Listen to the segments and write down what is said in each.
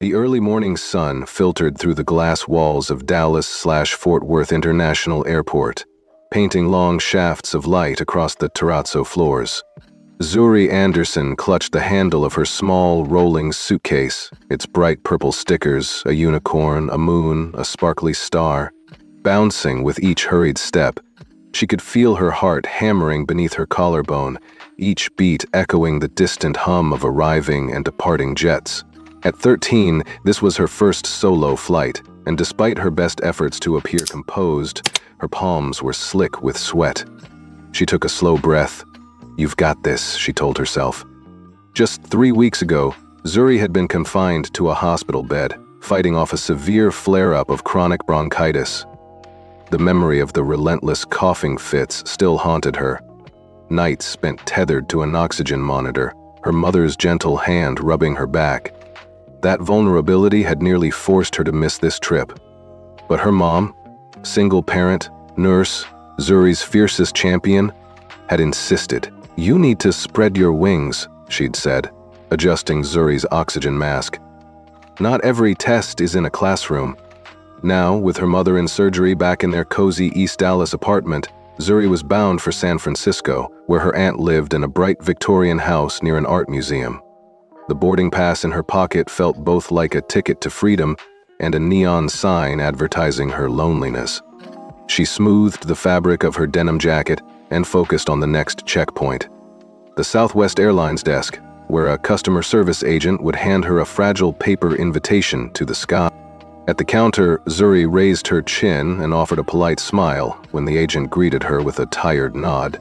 The early morning sun filtered through the glass walls of Dallas/Fort Worth International Airport, painting long shafts of light across the terrazzo floors. Zuri Anderson clutched the handle of her small, rolling suitcase, its bright purple stickers, a unicorn, a moon, a sparkly star, bouncing with each hurried step. She could feel her heart hammering beneath her collarbone, each beat echoing the distant hum of arriving and departing jets. At 13, this was her first solo flight, and despite her best efforts to appear composed, her palms were slick with sweat. She took a slow breath. "You've got this," she told herself. Just 3 weeks ago, Zuri had been confined to a hospital bed, fighting off a severe flare-up of chronic bronchitis. The memory of the relentless coughing fits still haunted her. Nights spent tethered to an oxygen monitor, her mother's gentle hand rubbing her back. That vulnerability had nearly forced her to miss this trip. But her mom, single parent, nurse, Zuri's fiercest champion, had insisted. "You need to spread your wings," she'd said, adjusting Zuri's oxygen mask. Not every test is in a classroom. Now, with her mother in surgery back in their cozy East Dallas apartment, Zuri was bound for San Francisco, where her aunt lived in a bright Victorian house near an art museum. The boarding pass in her pocket felt both like a ticket to freedom and a neon sign advertising her loneliness. She smoothed the fabric of her denim jacket and focused on the next checkpoint, the Southwest Airlines desk, where a customer service agent would hand her a fragile paper invitation to the sky. At the counter, Zuri raised her chin and offered a polite smile when the agent greeted her with a tired nod.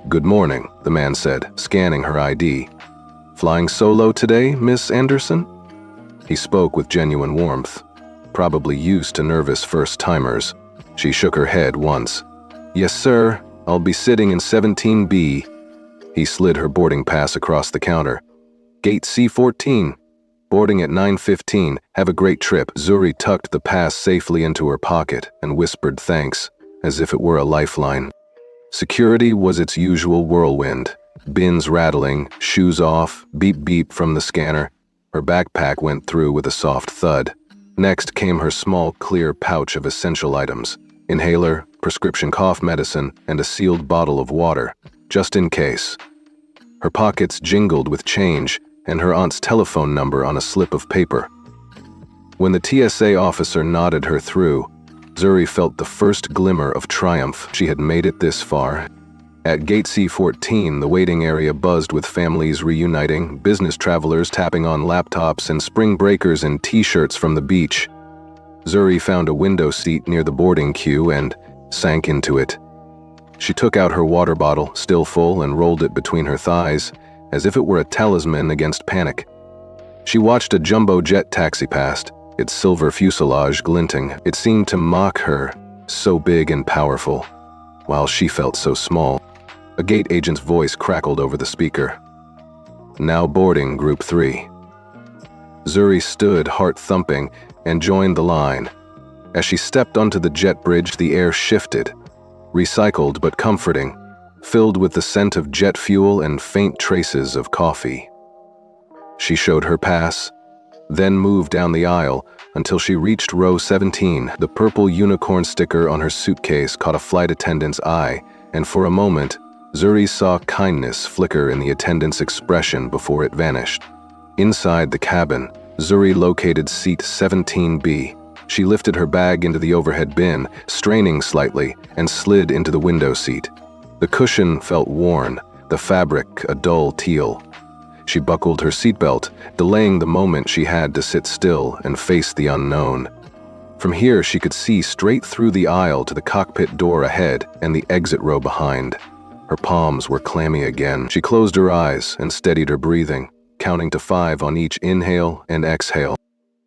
"Good morning," the man said, scanning her ID. "Flying solo today, Miss Anderson?" He spoke with genuine warmth, probably used to nervous first-timers. She shook her head once. "Yes, sir. I'll be sitting in 17B. He slid her boarding pass across the counter. "Gate C14. Boarding at 9:15. Have a great trip." Zuri tucked the pass safely into her pocket and whispered thanks, as if it were a lifeline. Security was its usual whirlwind. Bins rattling, shoes off, beep-beep from the scanner. Her backpack went through with a soft thud. Next came her small, clear pouch of essential items: inhaler, prescription cough medicine, and a sealed bottle of water, just in case. Her pockets jingled with change and her aunt's telephone number on a slip of paper. When the TSA officer nodded her through, Zuri felt the first glimmer of triumph. She had made it this far. At Gate C14, the waiting area buzzed with families reuniting, business travelers tapping on laptops, and spring breakers in t-shirts from the beach. Zuri found a window seat near the boarding queue and sank into it. She took out her water bottle, still full, and rolled it between her thighs, as if it were a talisman against panic. She watched a jumbo jet taxi past, its silver fuselage glinting. It seemed to mock her, so big and powerful, while she felt so small. A gate agent's voice crackled over the speaker. "Now boarding Group 3. Zuri stood, heart thumping, and joined the line. As she stepped onto the jet bridge, the air shifted, recycled but comforting, filled with the scent of jet fuel and faint traces of coffee. She showed her pass, then moved down the aisle until she reached row 17. The purple unicorn sticker on her suitcase caught a flight attendant's eye, and for a moment, Zuri saw kindness flicker in the attendant's expression before it vanished. Inside the cabin, Zuri located seat 17B. She lifted her bag into the overhead bin, straining slightly, and slid into the window seat. The cushion felt worn, the fabric a dull teal. She buckled her seatbelt, delaying the moment she had to sit still and face the unknown. From here, she could see straight through the aisle to the cockpit door ahead and the exit row behind. Her palms were clammy again. She closed her eyes and steadied her breathing, counting to 5 on each inhale and exhale.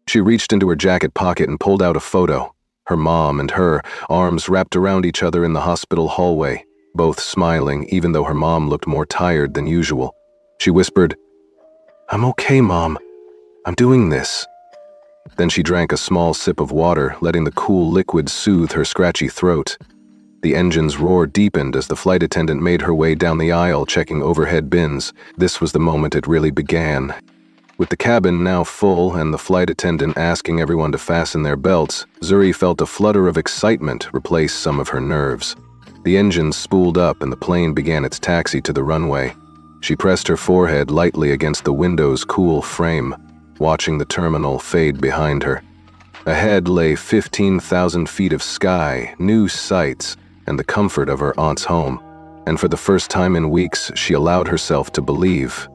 She reached into her jacket pocket and pulled out a photo. Her mom and her, arms wrapped around each other in the hospital hallway, both smiling even though her mom looked more tired than usual. She whispered, "I'm okay, Mom. I'm doing this." Then she drank a small sip of water, letting the cool liquid soothe her scratchy throat. The engine's roar deepened as the flight attendant made her way down the aisle, checking overhead bins. This was the moment it really began. With the cabin now full and the flight attendant asking everyone to fasten their belts, Zuri felt a flutter of excitement replace some of her nerves. The engines spooled up and the plane began its taxi to the runway. She pressed her forehead lightly against the window's cool frame, watching the terminal fade behind her. Ahead lay 15,000 feet of sky, new sights, and the comfort of her aunt's home. And for the first time in weeks, she allowed herself to believe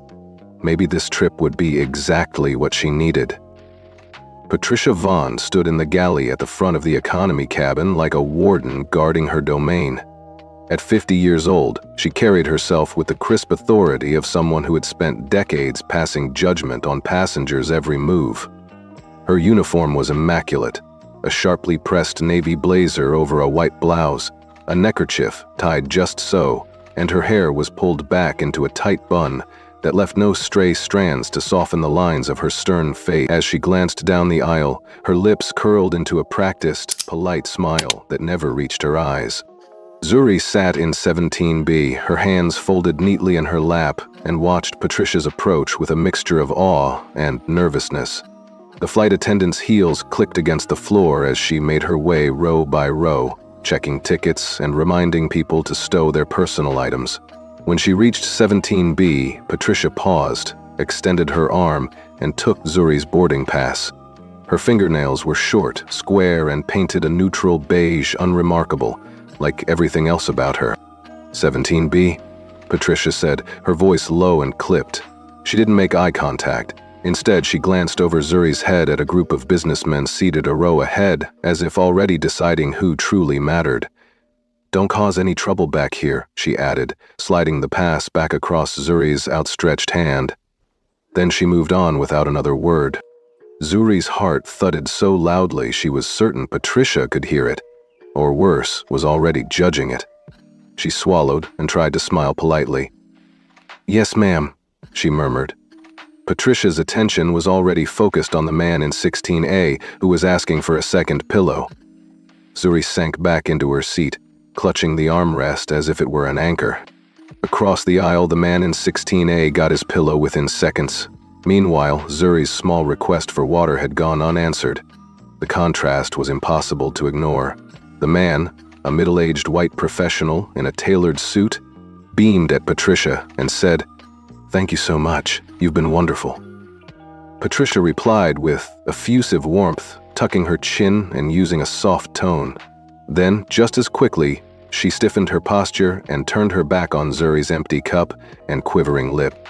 maybe this trip would be exactly what she needed. Patricia Vaughn stood in the galley at the front of the economy cabin like a warden guarding her domain. At 50 years old, she carried herself with the crisp authority of someone who had spent decades passing judgment on passengers' every move. Her uniform was immaculate, a sharply pressed navy blazer over a white blouse, a neckerchief tied just so, and her hair was pulled back into a tight bun that left no stray strands to soften the lines of her stern face. As she glanced down the aisle, her lips curled into a practiced, polite smile that never reached her eyes. Zuri sat in 17B, her hands folded neatly in her lap, and watched Patricia's approach with a mixture of awe and nervousness. The flight attendant's heels clicked against the floor as she made her way row by row, checking tickets and reminding people to stow their personal items. When she reached 17B, Patricia paused, extended her arm, and took Zuri's boarding pass. Her fingernails were short, square, and painted a neutral beige unremarkable, like everything else about her. 17B, Patricia said, her voice low and clipped. She didn't make eye contact. Instead, she glanced over Zuri's head at a group of businessmen seated a row ahead, as if already deciding who truly mattered. "Don't cause any trouble back here," she added, sliding the pass back across Zuri's outstretched hand. Then she moved on without another word. Zuri's heart thudded so loudly she was certain Patricia could hear it, or worse, was already judging it. She swallowed and tried to smile politely. "Yes, ma'am," she murmured. Patricia's attention was already focused on the man in 16A who was asking for a second pillow. Zuri sank back into her seat, clutching the armrest as if it were an anchor. Across the aisle, the man in 16A got his pillow within seconds. Meanwhile, Zuri's small request for water had gone unanswered. The contrast was impossible to ignore. The man, a middle-aged white professional in a tailored suit, beamed at Patricia and said, "Thank you so much. You've been wonderful." Patricia replied with effusive warmth, tucking her chin and using a soft tone. Then, just as quickly, she stiffened her posture and turned her back on Zuri's empty cup and quivering lip.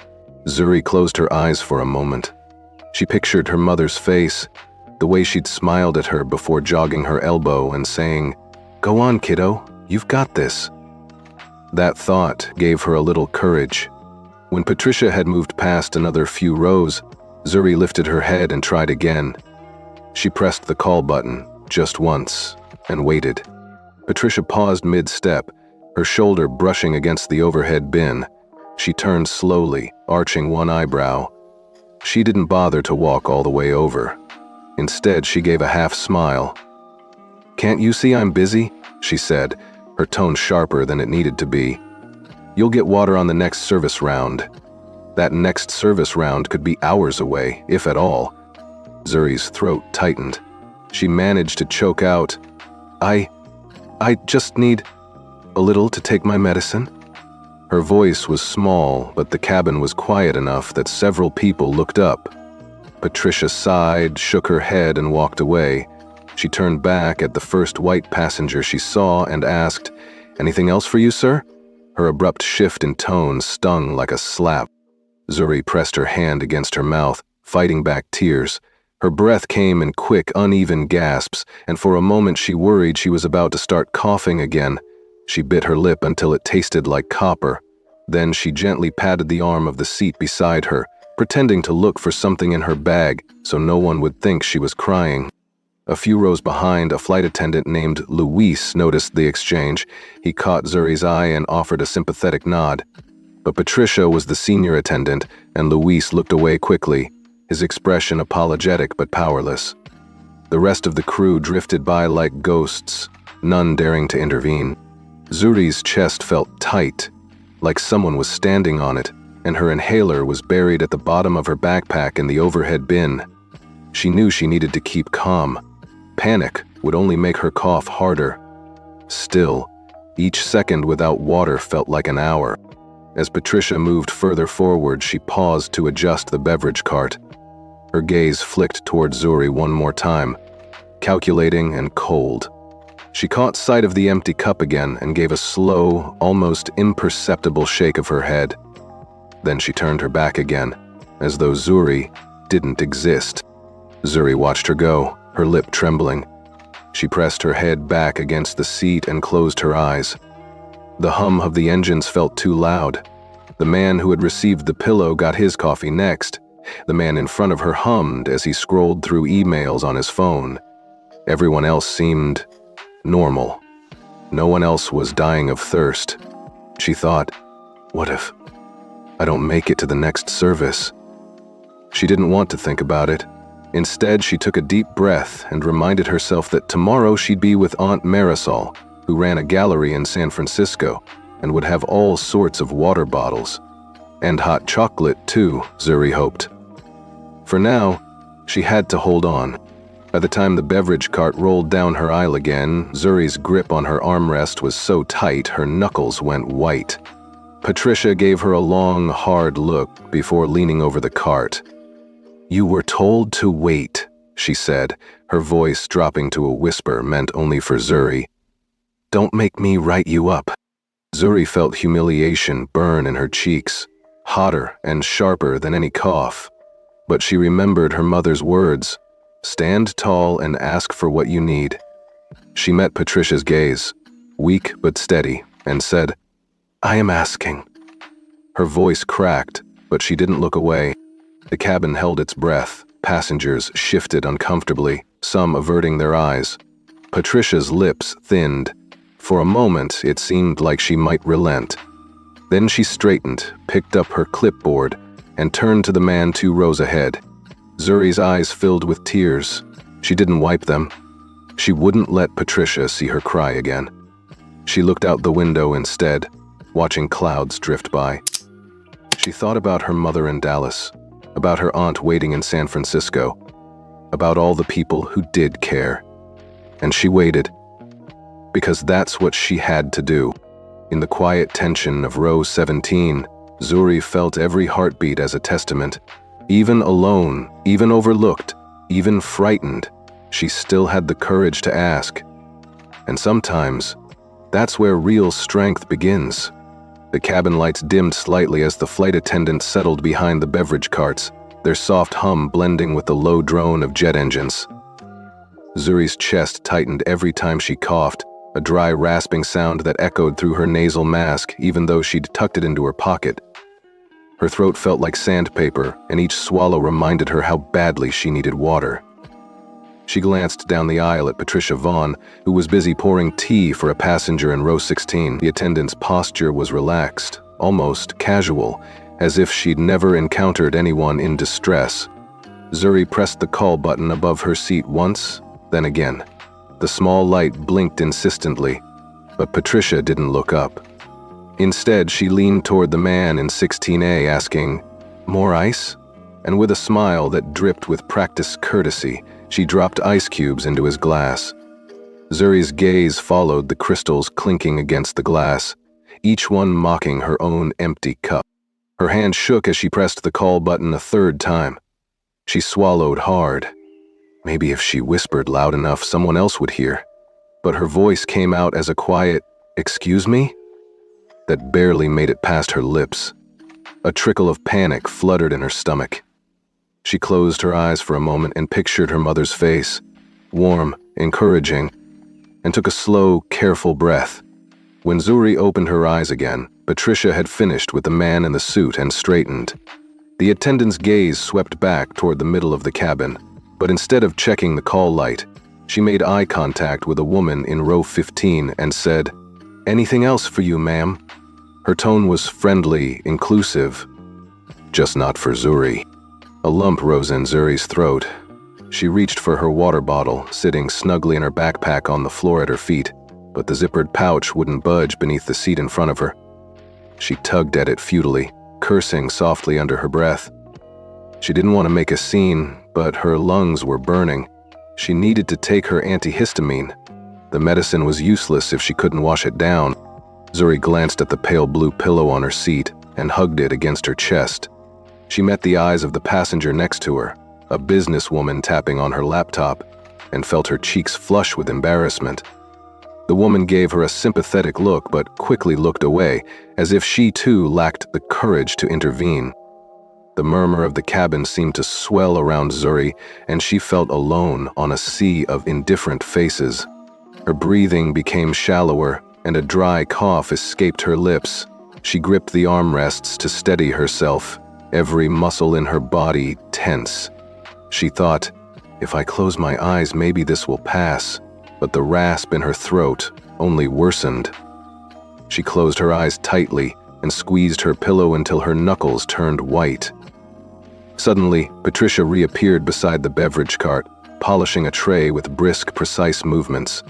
Zuri closed her eyes for a moment. She pictured her mother's face, the way she'd smiled at her before jogging her elbow and saying, "Go on, kiddo, you've got this." That thought gave her a little courage. When Patricia had moved past another few rows, Zuri lifted her head and tried again. She pressed the call button just once and waited. Patricia paused mid-step, her shoulder brushing against the overhead bin. She turned slowly, arching one eyebrow. She didn't bother to walk all the way over. Instead, she gave a half smile. "Can't you see I'm busy?" she said, her tone sharper than it needed to be. "You'll get water on the next service round." That next service round could be hours away, if at all. Zuri's throat tightened. She managed to choke out, I just need a little to take my medicine." Her voice was small, but the cabin was quiet enough that several people looked up. Patricia sighed, shook her head, and walked away. She turned back at the first white passenger she saw and asked, "Anything else for you, sir?" Her abrupt shift in tone stung like a slap. Zuri pressed her hand against her mouth, fighting back tears. Her breath came in quick, uneven gasps, and for a moment she worried she was about to start coughing again. She bit her lip until it tasted like copper. Then she gently patted the arm of the seat beside her, pretending to look for something in her bag so no one would think she was crying. A few rows behind, a flight attendant named Luis noticed the exchange. He caught Zuri's eye and offered a sympathetic nod. But Patricia was the senior attendant, and Luis looked away quickly, his expression apologetic but powerless. The rest of the crew drifted by like ghosts, none daring to intervene. Zuri's chest felt tight, like someone was standing on it, and her inhaler was buried at the bottom of her backpack in the overhead bin. She knew she needed to keep calm. Panic would only make her cough harder. Still, each second without water felt like an hour. As Patricia moved further forward, she paused to adjust the beverage cart. Her gaze flicked toward Zuri one more time, calculating and cold. She caught sight of the empty cup again and gave a slow, almost imperceptible shake of her head. Then she turned her back again, as though Zuri didn't exist. Zuri watched her go, her lip trembling. She pressed her head back against the seat and closed her eyes. The hum of the engines felt too loud. The man who had received the pillow got his coffee next. The man in front of her hummed as he scrolled through emails on his phone. Everyone else seemed normal. No one else was dying of thirst. She thought, what if I don't make it to the next service? She didn't want to think about it. Instead, she took a deep breath and reminded herself that tomorrow she'd be with Aunt Marisol, who ran a gallery in San Francisco and would have all sorts of water bottles. And hot chocolate, too, Zuri hoped. For now, she had to hold on. By the time the beverage cart rolled down her aisle again, Zuri's grip on her armrest was so tight her knuckles went white. Patricia gave her a long, hard look before leaning over the cart. "You were told to wait," she said, her voice dropping to a whisper meant only for Zuri. "Don't make me write you up." Zuri felt humiliation burn in her cheeks, hotter and sharper than any cough. But she remembered her mother's words, "Stand tall and ask for what you need." She met Patricia's gaze, weak but steady, and said, "I am asking." Her voice cracked, but she didn't look away. The cabin held its breath. Passengers shifted uncomfortably, some averting their eyes. Patricia's lips thinned. For a moment, it seemed like she might relent. Then she straightened, picked up her clipboard, and turned to the man 2 rows ahead. Zuri's eyes filled with tears. She didn't wipe them. She wouldn't let Patricia see her cry again. She looked out the window instead, watching clouds drift by. She thought about her mother in Dallas, about her aunt waiting in San Francisco, about all the people who did care. And she waited, because that's what she had to do. In the quiet tension of row 17, Zuri felt every heartbeat as a testament. Even alone, even overlooked, even frightened, she still had the courage to ask. And sometimes, that's where real strength begins. The cabin lights dimmed slightly as the flight attendants settled behind the beverage carts, their soft hum blending with the low drone of jet engines. Zuri's chest tightened every time she coughed, a dry, rasping sound that echoed through her nasal mask even though she'd tucked it into her pocket. Her throat felt like sandpaper, and each swallow reminded her how badly she needed water. She glanced down the aisle at Patricia Vaughn, who was busy pouring tea for a passenger in row 16. The attendant's posture was relaxed, almost casual, as if she'd never encountered anyone in distress. Zuri pressed the call button above her seat once, then again. The small light blinked insistently, but Patricia didn't look up. Instead, she leaned toward the man in 16A, asking, "More ice?" And with a smile that dripped with practiced courtesy, she dropped ice cubes into his glass. Zuri's gaze followed the crystals clinking against the glass, each one mocking her own empty cup. Her hand shook as she pressed the call button a 3rd time. She swallowed hard. Maybe if she whispered loud enough, someone else would hear. But her voice came out as a quiet, "Excuse me?" that barely made it past her lips. A trickle of panic fluttered in her stomach. She closed her eyes for a moment and pictured her mother's face, warm, encouraging, and took a slow, careful breath. When Zuri opened her eyes again, Patricia had finished with the man in the suit and straightened. The attendant's gaze swept back toward the middle of the cabin, but instead of checking the call light, she made eye contact with a woman in row 15 and said, "Anything else for you, ma'am?" Her tone was friendly, inclusive, just not for Zuri. A lump rose in Zuri's throat. She reached for her water bottle, sitting snugly in her backpack on the floor at her feet, but the zippered pouch wouldn't budge beneath the seat in front of her. She tugged at it futilely, cursing softly under her breath. She didn't want to make a scene, but her lungs were burning. She needed to take her antihistamine. The medicine was useless if she couldn't wash it down. Zuri glanced at the pale blue pillow on her seat and hugged it against her chest. She met the eyes of the passenger next to her, a businesswoman tapping on her laptop, and felt her cheeks flush with embarrassment. The woman gave her a sympathetic look but quickly looked away, as if she too lacked the courage to intervene. The murmur of the cabin seemed to swell around Zuri, and she felt alone on a sea of indifferent faces. Her breathing became shallower, and a dry cough escaped her lips. She gripped the armrests to steady herself, every muscle in her body tense. She thought, if I close my eyes, maybe this will pass, but the rasp in her throat only worsened. She closed her eyes tightly and squeezed her pillow until her knuckles turned white. Suddenly, Patricia reappeared beside the beverage cart, polishing a tray with brisk, precise movements.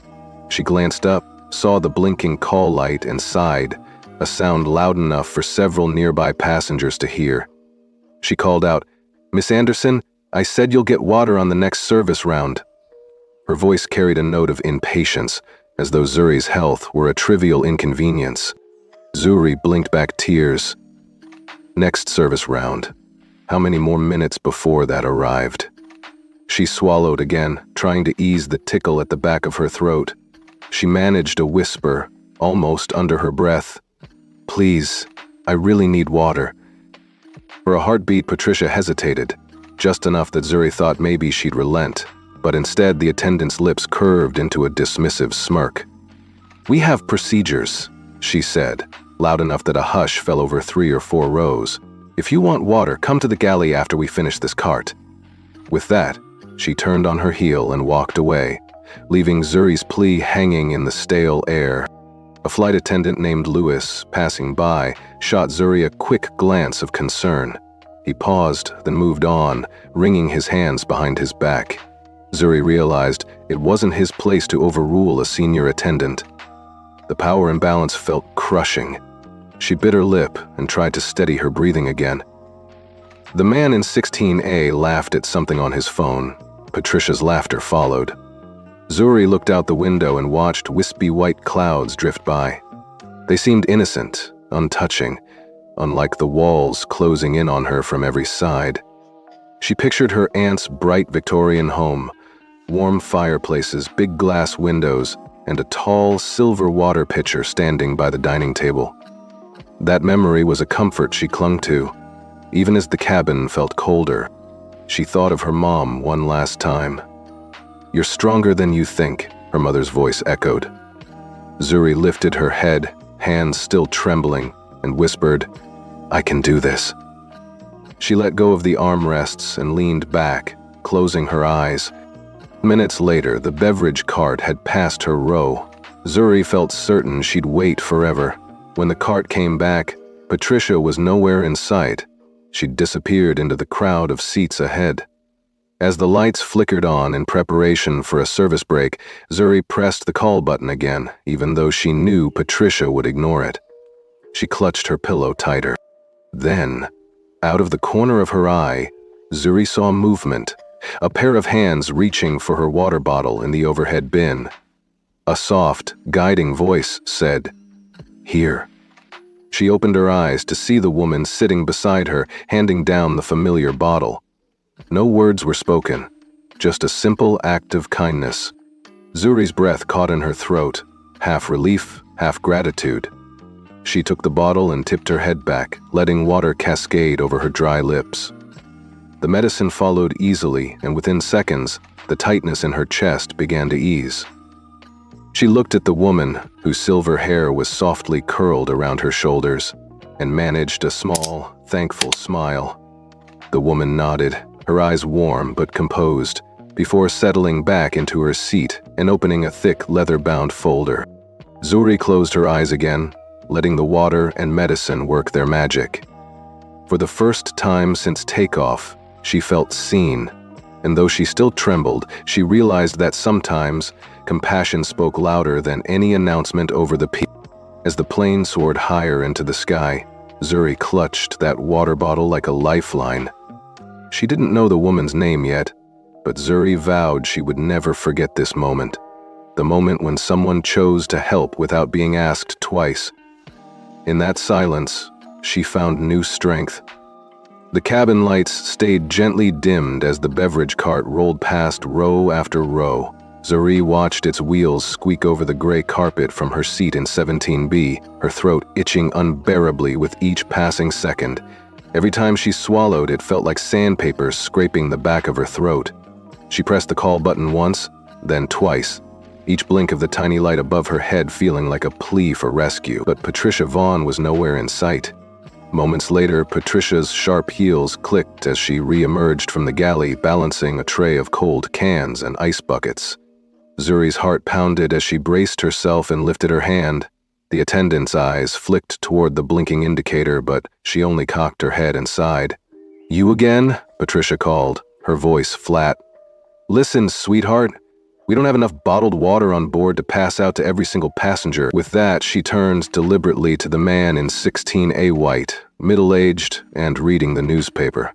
She glanced up, saw the blinking call light, and sighed, a sound loud enough for several nearby passengers to hear. She called out, "Miss Anderson, I said you'll get water on the next service round." Her voice carried a note of impatience, as though Zuri's health were a trivial inconvenience. Zuri blinked back tears. Next service round. How many more minutes before that arrived? She swallowed again, trying to ease the tickle at the back of her throat. She managed a whisper, almost under her breath. "Please, I really need water." For a heartbeat, Patricia hesitated, just enough that Zuri thought maybe she'd relent, but instead the attendant's lips curved into a dismissive smirk. "We have procedures," she said, loud enough that a hush fell over 3 or 4 rows. "If you want water, come to the galley after we finish this cart." With that, she turned on her heel and walked away, leaving Zuri's plea hanging in the stale air. A flight attendant named Lewis, passing by, shot Zuri a quick glance of concern. He paused, then moved on, wringing his hands behind his back. Zuri realized it wasn't his place to overrule a senior attendant. The power imbalance felt crushing. She bit her lip and tried to steady her breathing again. The man in 16A laughed at something on his phone. Patricia's laughter followed. Zuri looked out the window and watched wispy white clouds drift by. They seemed innocent, untouching, unlike the walls closing in on her from every side. She pictured her aunt's bright Victorian home, warm fireplaces, big glass windows, and a tall silver water pitcher standing by the dining table. That memory was a comfort she clung to, even as the cabin felt colder. She thought of her mom one last time. "You're stronger than you think," her mother's voice echoed. Zuri lifted her head, hands still trembling, and whispered, "I can do this." She let go of the armrests and leaned back, closing her eyes. Minutes later, the beverage cart had passed her row. Zuri felt certain she'd wait forever. When the cart came back, Patricia was nowhere in sight. She'd disappeared into the crowd of seats ahead. As the lights flickered on in preparation for a service break, Zuri pressed the call button again, even though she knew Patricia would ignore it. She clutched her pillow tighter. Then, out of the corner of her eye, Zuri saw movement, a pair of hands reaching for her water bottle in the overhead bin. A soft, guiding voice said, "Here." She opened her eyes to see the woman sitting beside her, handing down the familiar bottle. No words were spoken, just a simple act of kindness. Zuri's breath caught in her throat, half relief, half gratitude. She took the bottle and tipped her head back, letting water cascade over her dry lips. The medicine followed easily, and within seconds, the tightness in her chest began to ease. She looked at the woman, whose silver hair was softly curled around her shoulders, and managed a small, thankful smile. The woman nodded, her eyes warm but composed, before settling back into her seat and opening a thick leather-bound folder. Zuri closed her eyes again, letting the water and medicine work their magic. For the first time since takeoff, she felt seen, and though she still trembled, she realized that sometimes compassion spoke louder than any announcement over the peak. As the plane soared higher into the sky, Zuri clutched that water bottle like a lifeline. She didn't know the woman's name yet, but Zuri vowed she would never forget this moment. The moment when someone chose to help without being asked twice. In that silence, she found new strength. The cabin lights stayed gently dimmed as the beverage cart rolled past row after row. Zuri watched its wheels squeak over the gray carpet from her seat in 17B, her throat itching unbearably with each passing second. Every time she swallowed, it felt like sandpaper scraping the back of her throat. She pressed the call button once, then twice, each blink of the tiny light above her head feeling like a plea for rescue. But Patricia Vaughn was nowhere in sight. Moments later, Patricia's sharp heels clicked as she re-emerged from the galley, balancing a tray of cold cans and ice buckets. Zuri's heart pounded as she braced herself and lifted her hand. The attendant's eyes flicked toward the blinking indicator, but she only cocked her head and sighed. "You again?" Patricia called, her voice flat. "Listen, sweetheart. We don't have enough bottled water on board to pass out to every single passenger." With that, she turned deliberately to the man in 16A white, middle-aged and reading the newspaper,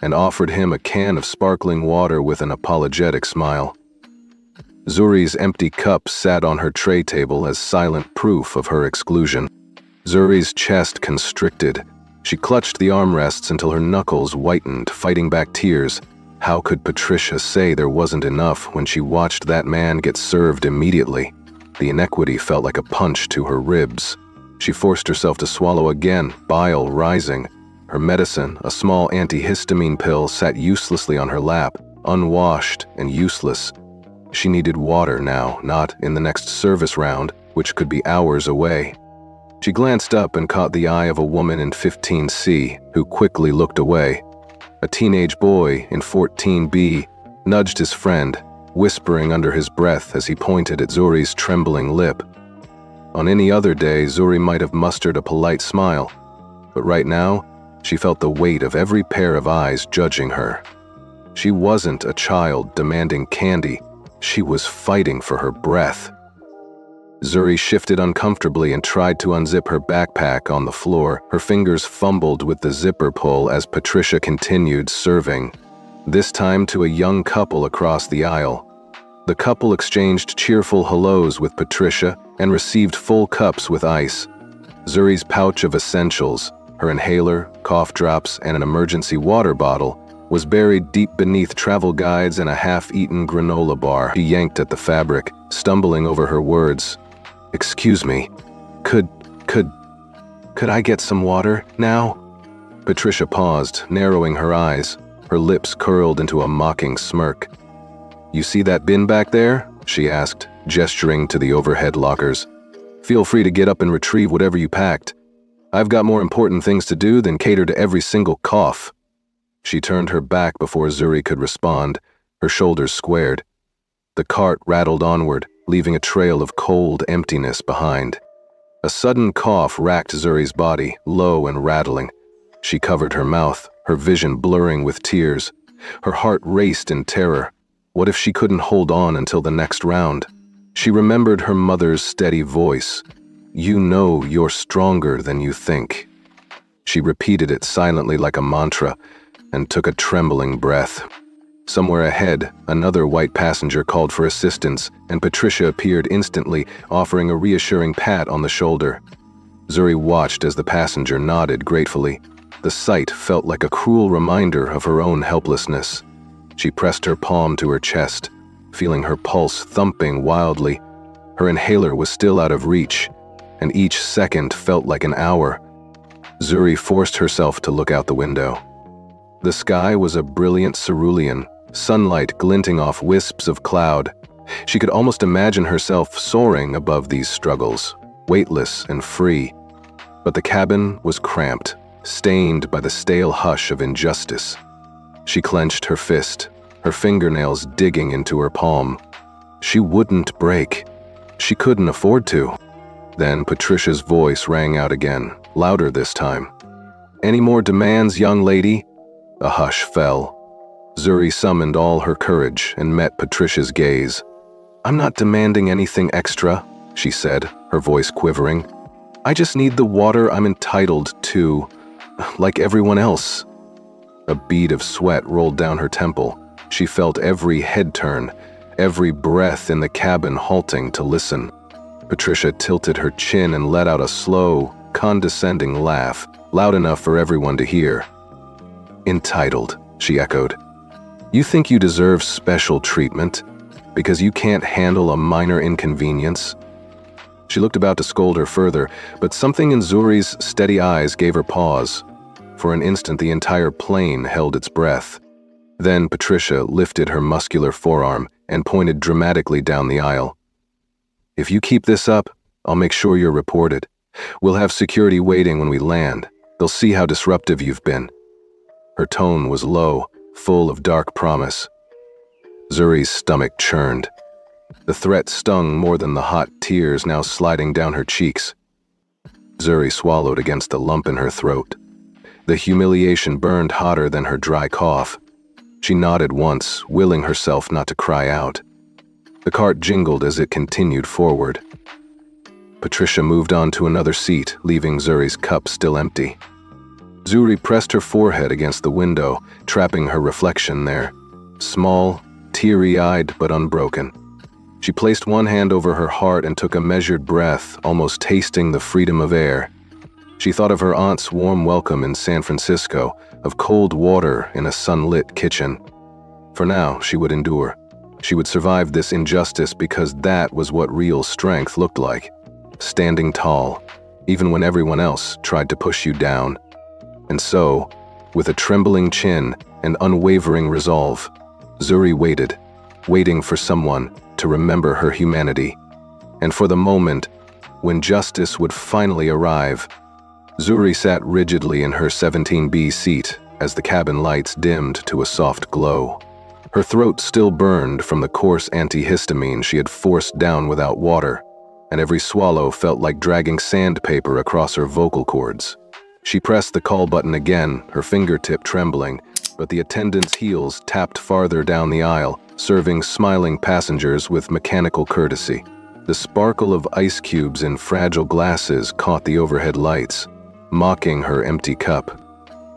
and offered him a can of sparkling water with an apologetic smile. Zuri's empty cup sat on her tray table as silent proof of her exclusion. Zuri's chest constricted. She clutched the armrests until her knuckles whitened, fighting back tears. How could Patricia say there wasn't enough when she watched that man get served immediately? The inequity felt like a punch to her ribs. She forced herself to swallow again, bile rising. Her medicine, a small antihistamine pill, sat uselessly on her lap, unwashed and useless. She needed water now, not in the next service round, which could be hours away. She glanced up and caught the eye of a woman in 15C, who quickly looked away. A teenage boy in 14B nudged his friend, whispering under his breath as he pointed at Zuri's trembling lip. On any other day, Zuri might have mustered a polite smile, but right now, she felt the weight of every pair of eyes judging her. She wasn't a child demanding candy. She was fighting for her breath. Zuri shifted uncomfortably and tried to unzip her backpack on the floor. Her fingers fumbled with the zipper pull as Patricia continued serving, this time to a young couple across the aisle. The couple exchanged cheerful hellos with Patricia and received full cups with ice. Zuri's pouch of essentials, her inhaler, cough drops, and an emergency water bottle was buried deep beneath travel guides and a half-eaten granola bar. She yanked at the fabric, stumbling over her words. "Excuse me, could I get some water now?" Patricia paused, narrowing her eyes, her lips curled into a mocking smirk. "You see that bin back there?" she asked, gesturing to the overhead lockers. "Feel free to get up and retrieve whatever you packed. I've got more important things to do than cater to every single cough." She turned her back before Zuri could respond, her shoulders squared. The cart rattled onward, leaving a trail of cold emptiness behind. A sudden cough racked Zuri's body, low and rattling. She covered her mouth, her vision blurring with tears. Her heart raced in terror. What if she couldn't hold on until the next round? She remembered her mother's steady voice. "You know you're stronger than you think." She repeated it silently like a mantra, and took a trembling breath. Somewhere ahead, another white passenger called for assistance, and Patricia appeared instantly, offering a reassuring pat on the shoulder. Zuri watched as the passenger nodded gratefully. The sight felt like a cruel reminder of her own helplessness. She pressed her palm to her chest, feeling her pulse thumping wildly. Her inhaler was still out of reach, and each second felt like an hour. Zuri forced herself to look out the window. The sky was a brilliant cerulean, sunlight glinting off wisps of cloud. She could almost imagine herself soaring above these struggles, weightless and free. But the cabin was cramped, stained by the stale hush of injustice. She clenched her fist, her fingernails digging into her palm. She wouldn't break. She couldn't afford to. Then Patricia's voice rang out again, louder this time. "Any more demands, young lady?" A hush fell. Zuri summoned all her courage and met Patricia's gaze. "I'm not demanding anything extra," she said, her voice quivering. I just need the water I'm entitled to, like everyone else." A bead of sweat rolled down her temple. She felt every head turn, every breath in the cabin halting to listen. Patricia tilted her chin and let out a slow, condescending laugh, loud enough for everyone to hear. "Entitled," she echoed. "You think you deserve special treatment because you can't handle a minor inconvenience?" She looked about to scold her further, but something in Zuri's steady eyes gave her pause. For an instant, the entire plane held its breath. Then Patricia lifted her muscular forearm and pointed dramatically down the aisle. "If you keep this up, I'll make sure you're reported. We'll have security waiting when we land. They'll see how disruptive you've been." Her tone was low, full of dark promise. Zuri's stomach churned. The threat stung more than the hot tears now sliding down her cheeks. Zuri swallowed against a lump in her throat. The humiliation burned hotter than her dry cough. She nodded once, willing herself not to cry out. The cart jingled as it continued forward. Patricia moved on to another seat, leaving Zuri's cup still empty. Zuri pressed her forehead against the window, trapping her reflection there. Small, teary-eyed but unbroken. She placed one hand over her heart and took a measured breath, almost tasting the freedom of air. She thought of her aunt's warm welcome in San Francisco, of cold water in a sunlit kitchen. For now, she would endure. She would survive this injustice because that was what real strength looked like. Standing tall, even when everyone else tried to push you down. And so, with a trembling chin and unwavering resolve, Zuri waited, waiting for someone to remember her humanity. And for the moment, when justice would finally arrive, Zuri sat rigidly in her 17B seat as the cabin lights dimmed to a soft glow. Her throat still burned from the coarse antihistamine she had forced down without water, and every swallow felt like dragging sandpaper across her vocal cords. She pressed the call button again, her fingertip trembling, but the attendant's heels tapped farther down the aisle, serving smiling passengers with mechanical courtesy. The sparkle of ice cubes in fragile glasses caught the overhead lights, mocking her empty cup.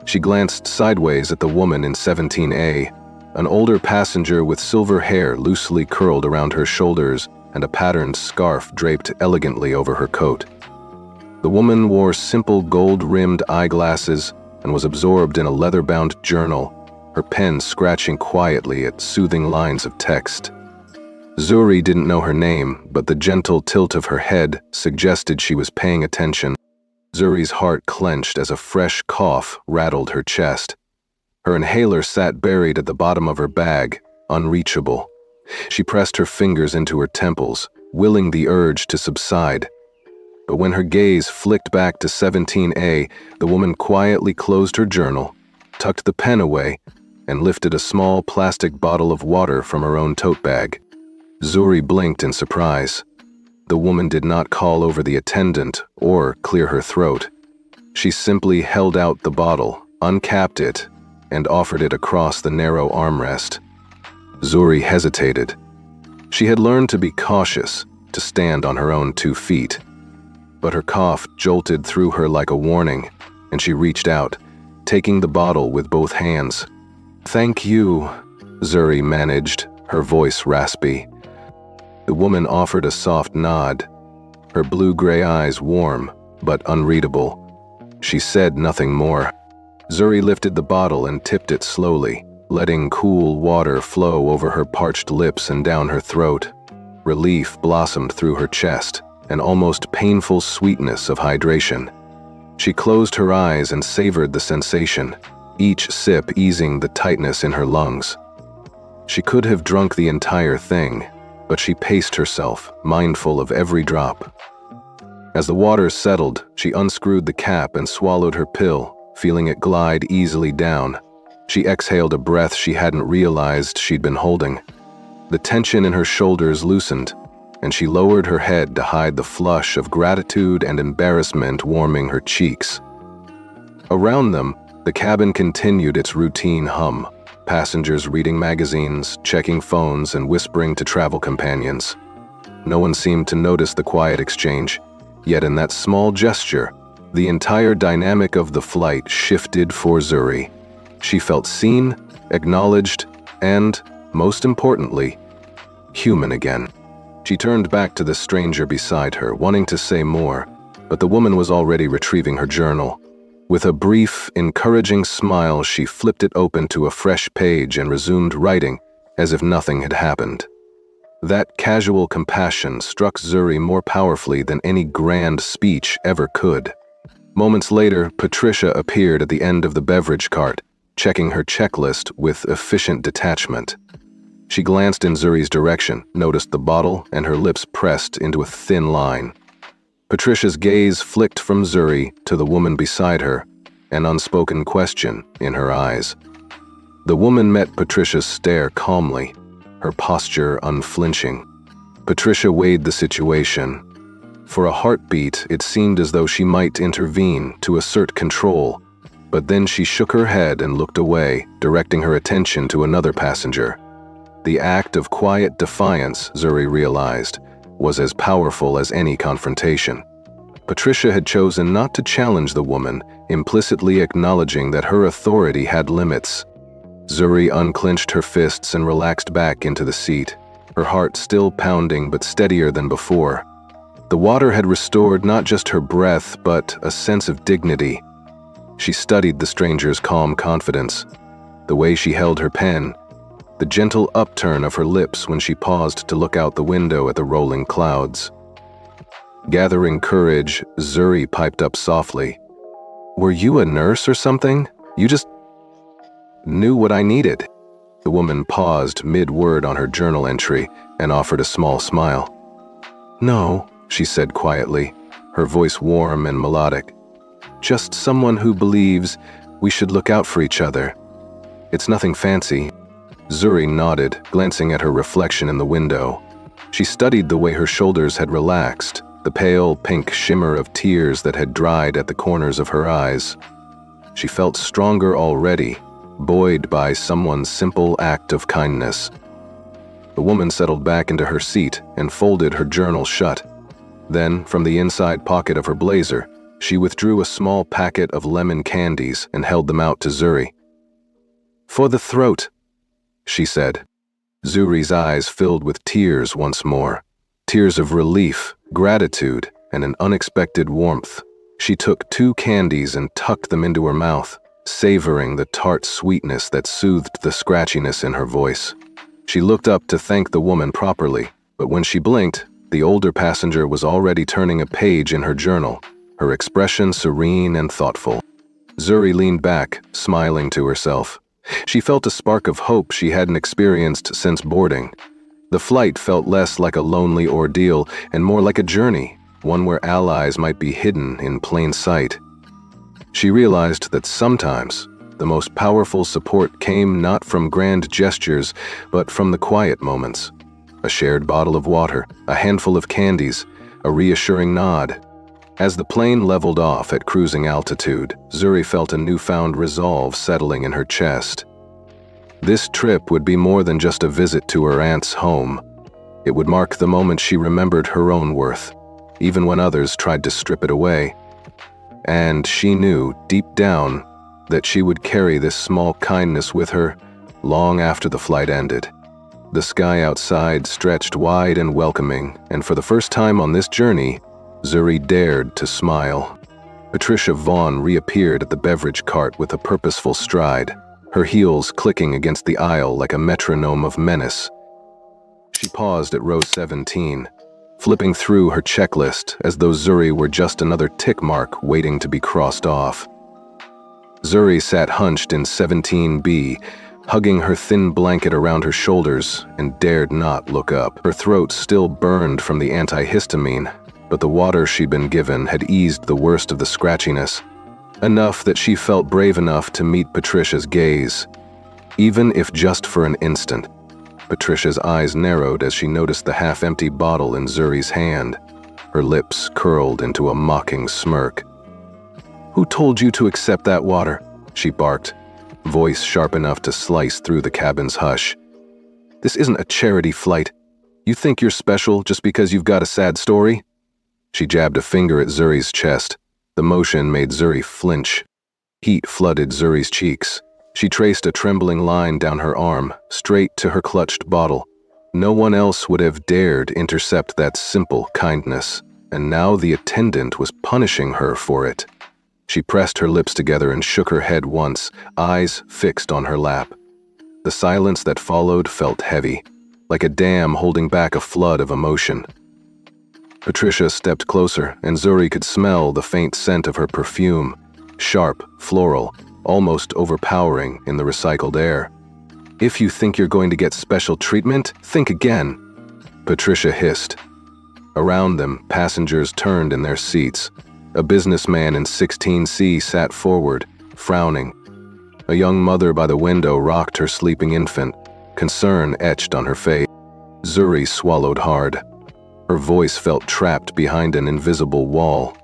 She glanced sideways at the woman in 17A, an older passenger with silver hair loosely curled around her shoulders and a patterned scarf draped elegantly over her coat. The woman wore simple gold-rimmed eyeglasses and was absorbed in a leather-bound journal, her pen scratching quietly at soothing lines of text. Zuri didn't know her name, but the gentle tilt of her head suggested she was paying attention. Zuri's heart clenched as a fresh cough rattled her chest. Her inhaler sat buried at the bottom of her bag, unreachable. She pressed her fingers into her temples, willing the urge to subside. But when her gaze flicked back to 17A, the woman quietly closed her journal, tucked the pen away, and lifted a small plastic bottle of water from her own tote bag. Zuri blinked in surprise. The woman did not call over the attendant or clear her throat. She simply held out the bottle, uncapped it, and offered it across the narrow armrest. Zuri hesitated. She had learned to be cautious, to stand on her own 2 feet. But her cough jolted through her like a warning, and she reached out, taking the bottle with both hands. "Thank you," Zuri managed, her voice raspy. The woman offered a soft nod, her blue-gray eyes warm but unreadable. She said nothing more. Zuri lifted the bottle and tipped it slowly, letting cool water flow over her parched lips and down her throat. Relief blossomed through her chest, an almost painful sweetness of hydration. She closed her eyes and savored the sensation, each sip easing the tightness in her lungs. She could have drunk the entire thing, but she paced herself, mindful of every drop. As the water settled, she unscrewed the cap and swallowed her pill, feeling it glide easily down. She exhaled a breath she hadn't realized she'd been holding. The tension in her shoulders loosened, and she lowered her head to hide the flush of gratitude and embarrassment warming her cheeks. Around them, the cabin continued its routine hum, passengers reading magazines, checking phones, and whispering to travel companions. No one seemed to notice the quiet exchange. Yet in that small gesture, the entire dynamic of the flight shifted for Zuri. She felt seen, acknowledged, and, most importantly, human again. She turned back to the stranger beside her, wanting to say more, but the woman was already retrieving her journal. With a brief, encouraging smile, she flipped it open to a fresh page and resumed writing as if nothing had happened. That casual compassion struck Zuri more powerfully than any grand speech ever could. Moments later, Patricia appeared at the end of the beverage cart, checking her checklist with efficient detachment. She glanced in Zuri's direction, noticed the bottle, and her lips pressed into a thin line. Patricia's gaze flicked from Zuri to the woman beside her, an unspoken question in her eyes. The woman met Patricia's stare calmly, her posture unflinching. Patricia weighed the situation. For a heartbeat, it seemed as though she might intervene to assert control, but then she shook her head and looked away, directing her attention to another passenger. The act of quiet defiance, Zuri realized, was as powerful as any confrontation. Patricia had chosen not to challenge the woman, implicitly acknowledging that her authority had limits. Zuri unclenched her fists and relaxed back into the seat, her heart still pounding but steadier than before. The water had restored not just her breath, but a sense of dignity. She studied the stranger's calm confidence, the way she held her pen, the gentle upturn of her lips when she paused to look out the window at the rolling clouds. Gathering courage, Zuri piped up softly. "Were you a nurse or something? You just knew what I needed." The woman paused mid-word on her journal entry and offered a small smile. "No," she said quietly, her voice warm and melodic. "Just someone who believes we should look out for each other. It's nothing fancy." Zuri nodded, glancing at her reflection in the window. She studied the way her shoulders had relaxed, the pale pink shimmer of tears that had dried at the corners of her eyes. She felt stronger already, buoyed by someone's simple act of kindness. The woman settled back into her seat and folded her journal shut. Then, from the inside pocket of her blazer, she withdrew a small packet of lemon candies and held them out to Zuri. "For the throat," she said. Zuri's eyes filled with tears once more. Tears of relief, gratitude, and an unexpected warmth. She took 2 candies and tucked them into her mouth, savoring the tart sweetness that soothed the scratchiness in her voice. She looked up to thank the woman properly, but when she blinked, the older passenger was already turning a page in her journal, her expression serene and thoughtful. Zuri leaned back, smiling to herself. She felt a spark of hope she hadn't experienced since boarding. The flight felt less like a lonely ordeal and more like a journey, one where allies might be hidden in plain sight. She realized that sometimes the most powerful support came not from grand gestures, but from the quiet moments. A shared bottle of water, a handful of candies, a reassuring nod. As the plane leveled off at cruising altitude, Zuri felt a newfound resolve settling in her chest. This trip would be more than just a visit to her aunt's home. It would mark the moment she remembered her own worth, even when others tried to strip it away. And she knew, deep down, that she would carry this small kindness with her long after the flight ended. The sky outside stretched wide and welcoming, and for the first time on this journey, Zuri dared to smile. Patricia Vaughn reappeared at the beverage cart with a purposeful stride, her heels clicking against the aisle like a metronome of menace. She paused at row 17, flipping through her checklist as though Zuri were just another tick mark waiting to be crossed off. Zuri sat hunched in 17B, hugging her thin blanket around her shoulders, and dared not look up. Her throat still burned from the antihistamine, but the water she'd been given had eased the worst of the scratchiness, enough that she felt brave enough to meet Patricia's gaze. Even if just for an instant, Patricia's eyes narrowed as she noticed the half-empty bottle in Zuri's hand. Her lips curled into a mocking smirk. "Who told you to accept that water?" she barked, voice sharp enough to slice through the cabin's hush. "This isn't a charity flight. You think you're special just because you've got a sad story?" She jabbed a finger at Zuri's chest. The motion made Zuri flinch. Heat flooded Zuri's cheeks. She traced a trembling line down her arm, straight to her clutched bottle. No one else would have dared intercept that simple kindness, and now the attendant was punishing her for it. She pressed her lips together and shook her head once, eyes fixed on her lap. The silence that followed felt heavy, like a dam holding back a flood of emotion. Patricia stepped closer, and Zuri could smell the faint scent of her perfume, sharp, floral, almost overpowering in the recycled air. "If you think you're going to get special treatment, think again," Patricia hissed. Around them, passengers turned in their seats. A businessman in 16C sat forward, frowning. A young mother by the window rocked her sleeping infant, concern etched on her face. Zuri swallowed hard. Her voice felt trapped behind an invisible wall.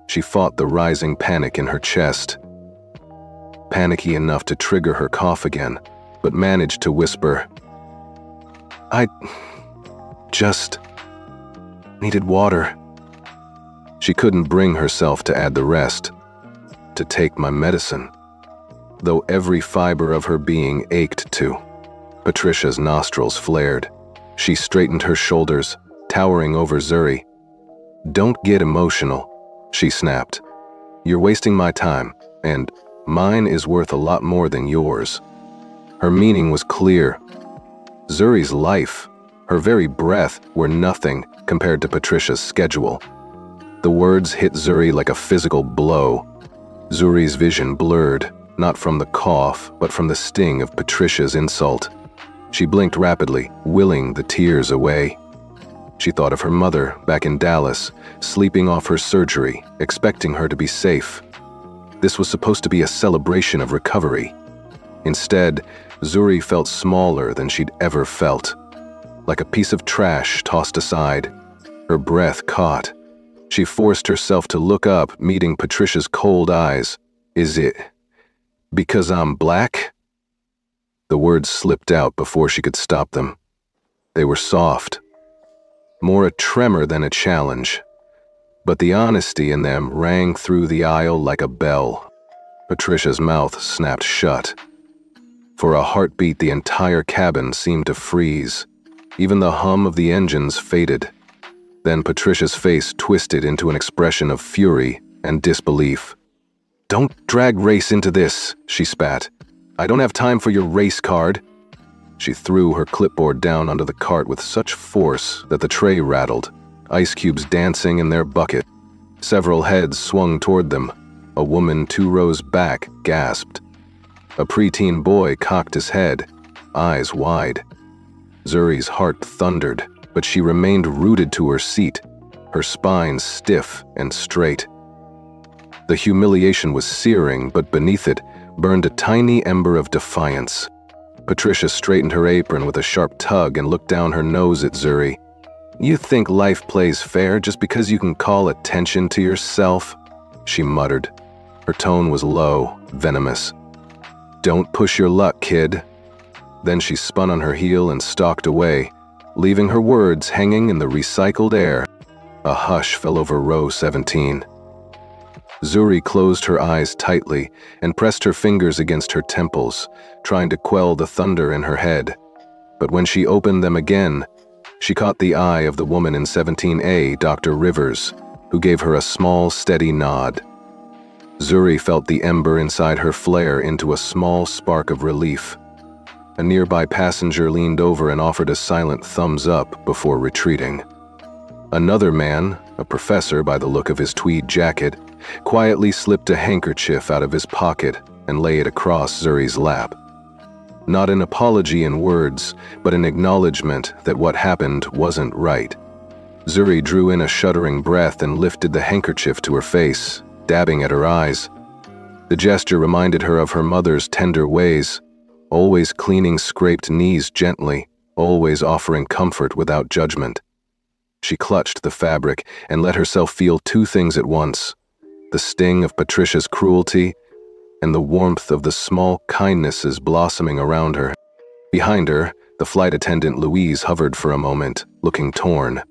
She fought the rising panic in her chest. Panicky enough to trigger her cough again, but managed to whisper, "I just needed water." She couldn't bring herself to add the rest, "to take my medicine," though every fiber of her being ached to. Patricia's nostrils flared. She straightened her shoulders, towering over Zuri. "Don't get emotional," she snapped. "You're wasting my time, and mine is worth a lot more than yours." Her meaning was clear. Zuri's life, her very breath, were nothing compared to Patricia's schedule. The words hit Zuri like a physical blow. Zuri's vision blurred, not from the cough, but from the sting of Patricia's insult. She blinked rapidly, willing the tears away. She thought of her mother back in Dallas, sleeping off her surgery, expecting her to be safe. This was supposed to be a celebration of recovery. Instead, Zuri felt smaller than she'd ever felt, like a piece of trash tossed aside. Her breath caught. She forced herself to look up, meeting Patricia's cold eyes. "Is it because I'm black?" The words slipped out before she could stop them. They were soft, more a tremor than a challenge, but the honesty in them rang through the aisle like a bell. Patricia's mouth snapped shut. For a heartbeat, the entire cabin seemed to freeze. Even the hum of the engines faded. Then Patricia's face twisted into an expression of fury and disbelief. "Don't drag race into this," she spat. "I don't have time for your race card." She threw her clipboard down onto the cart with such force that the tray rattled, ice cubes dancing in their bucket. Several heads swung toward them. A woman 2 rows back gasped. A preteen boy cocked his head, eyes wide. Zuri's heart thundered, but she remained rooted to her seat, her spine stiff and straight. The humiliation was searing, but beneath it burned a tiny ember of defiance. Patricia straightened her apron with a sharp tug and looked down her nose at Zuri. "You think life plays fair just because you can call attention to yourself?" she muttered. Her tone was low, venomous. "Don't push your luck, kid." Then she spun on her heel and stalked away, leaving her words hanging in the recycled air. A hush fell over row 17. Zuri closed her eyes tightly and pressed her fingers against her temples, trying to quell the thunder in her head. But when she opened them again, she caught the eye of the woman in 17A, Dr. Rivers, who gave her a small, steady nod. Zuri felt the ember inside her flare into a small spark of relief. A nearby passenger leaned over and offered a silent thumbs up before retreating. Another man, a professor by the look of his tweed jacket, quietly slipped a handkerchief out of his pocket and lay it across Zuri's lap. Not an apology in words, but an acknowledgement that what happened wasn't right. Zuri drew in a shuddering breath and lifted the handkerchief to her face, dabbing at her eyes. The gesture reminded her of her mother's tender ways, always cleaning scraped knees gently, always offering comfort without judgment. She clutched the fabric and let herself feel 2 things at once: the sting of Patricia's cruelty and the warmth of the small kindnesses blossoming around her. Behind her, the flight attendant Louise hovered for a moment, looking torn.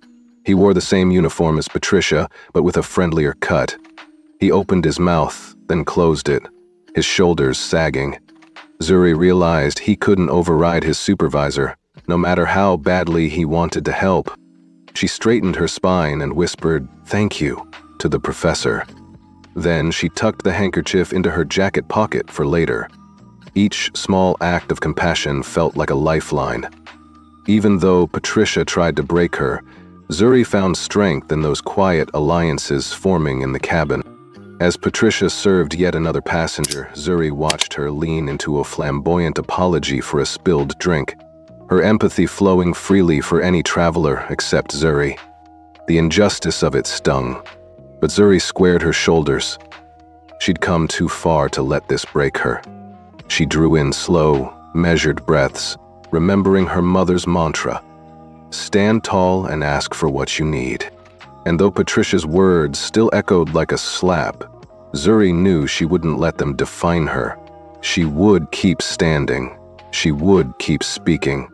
He wore the same uniform as Patricia, but with a friendlier cut. He opened his mouth, then closed it, his shoulders sagging. Zuri realized he couldn't override his supervisor, no matter how badly he wanted to help. She straightened her spine and whispered, "Thank you," to the professor. Then she tucked the handkerchief into her jacket pocket for later. Each small act of compassion felt like a lifeline. Even though Patricia tried to break her, Zuri found strength in those quiet alliances forming in the cabin. As Patricia served yet another passenger, Zuri watched her lean into a flamboyant apology for a spilled drink, her empathy flowing freely for any traveler except Zuri. The injustice of it stung, but Zuri squared her shoulders. She'd come too far to let this break her. She drew in slow, measured breaths, remembering her mother's mantra, "Stand tall and ask for what you need." And though Patricia's words still echoed like a slap, Zuri knew she wouldn't let them define her. She would keep standing. She would keep speaking.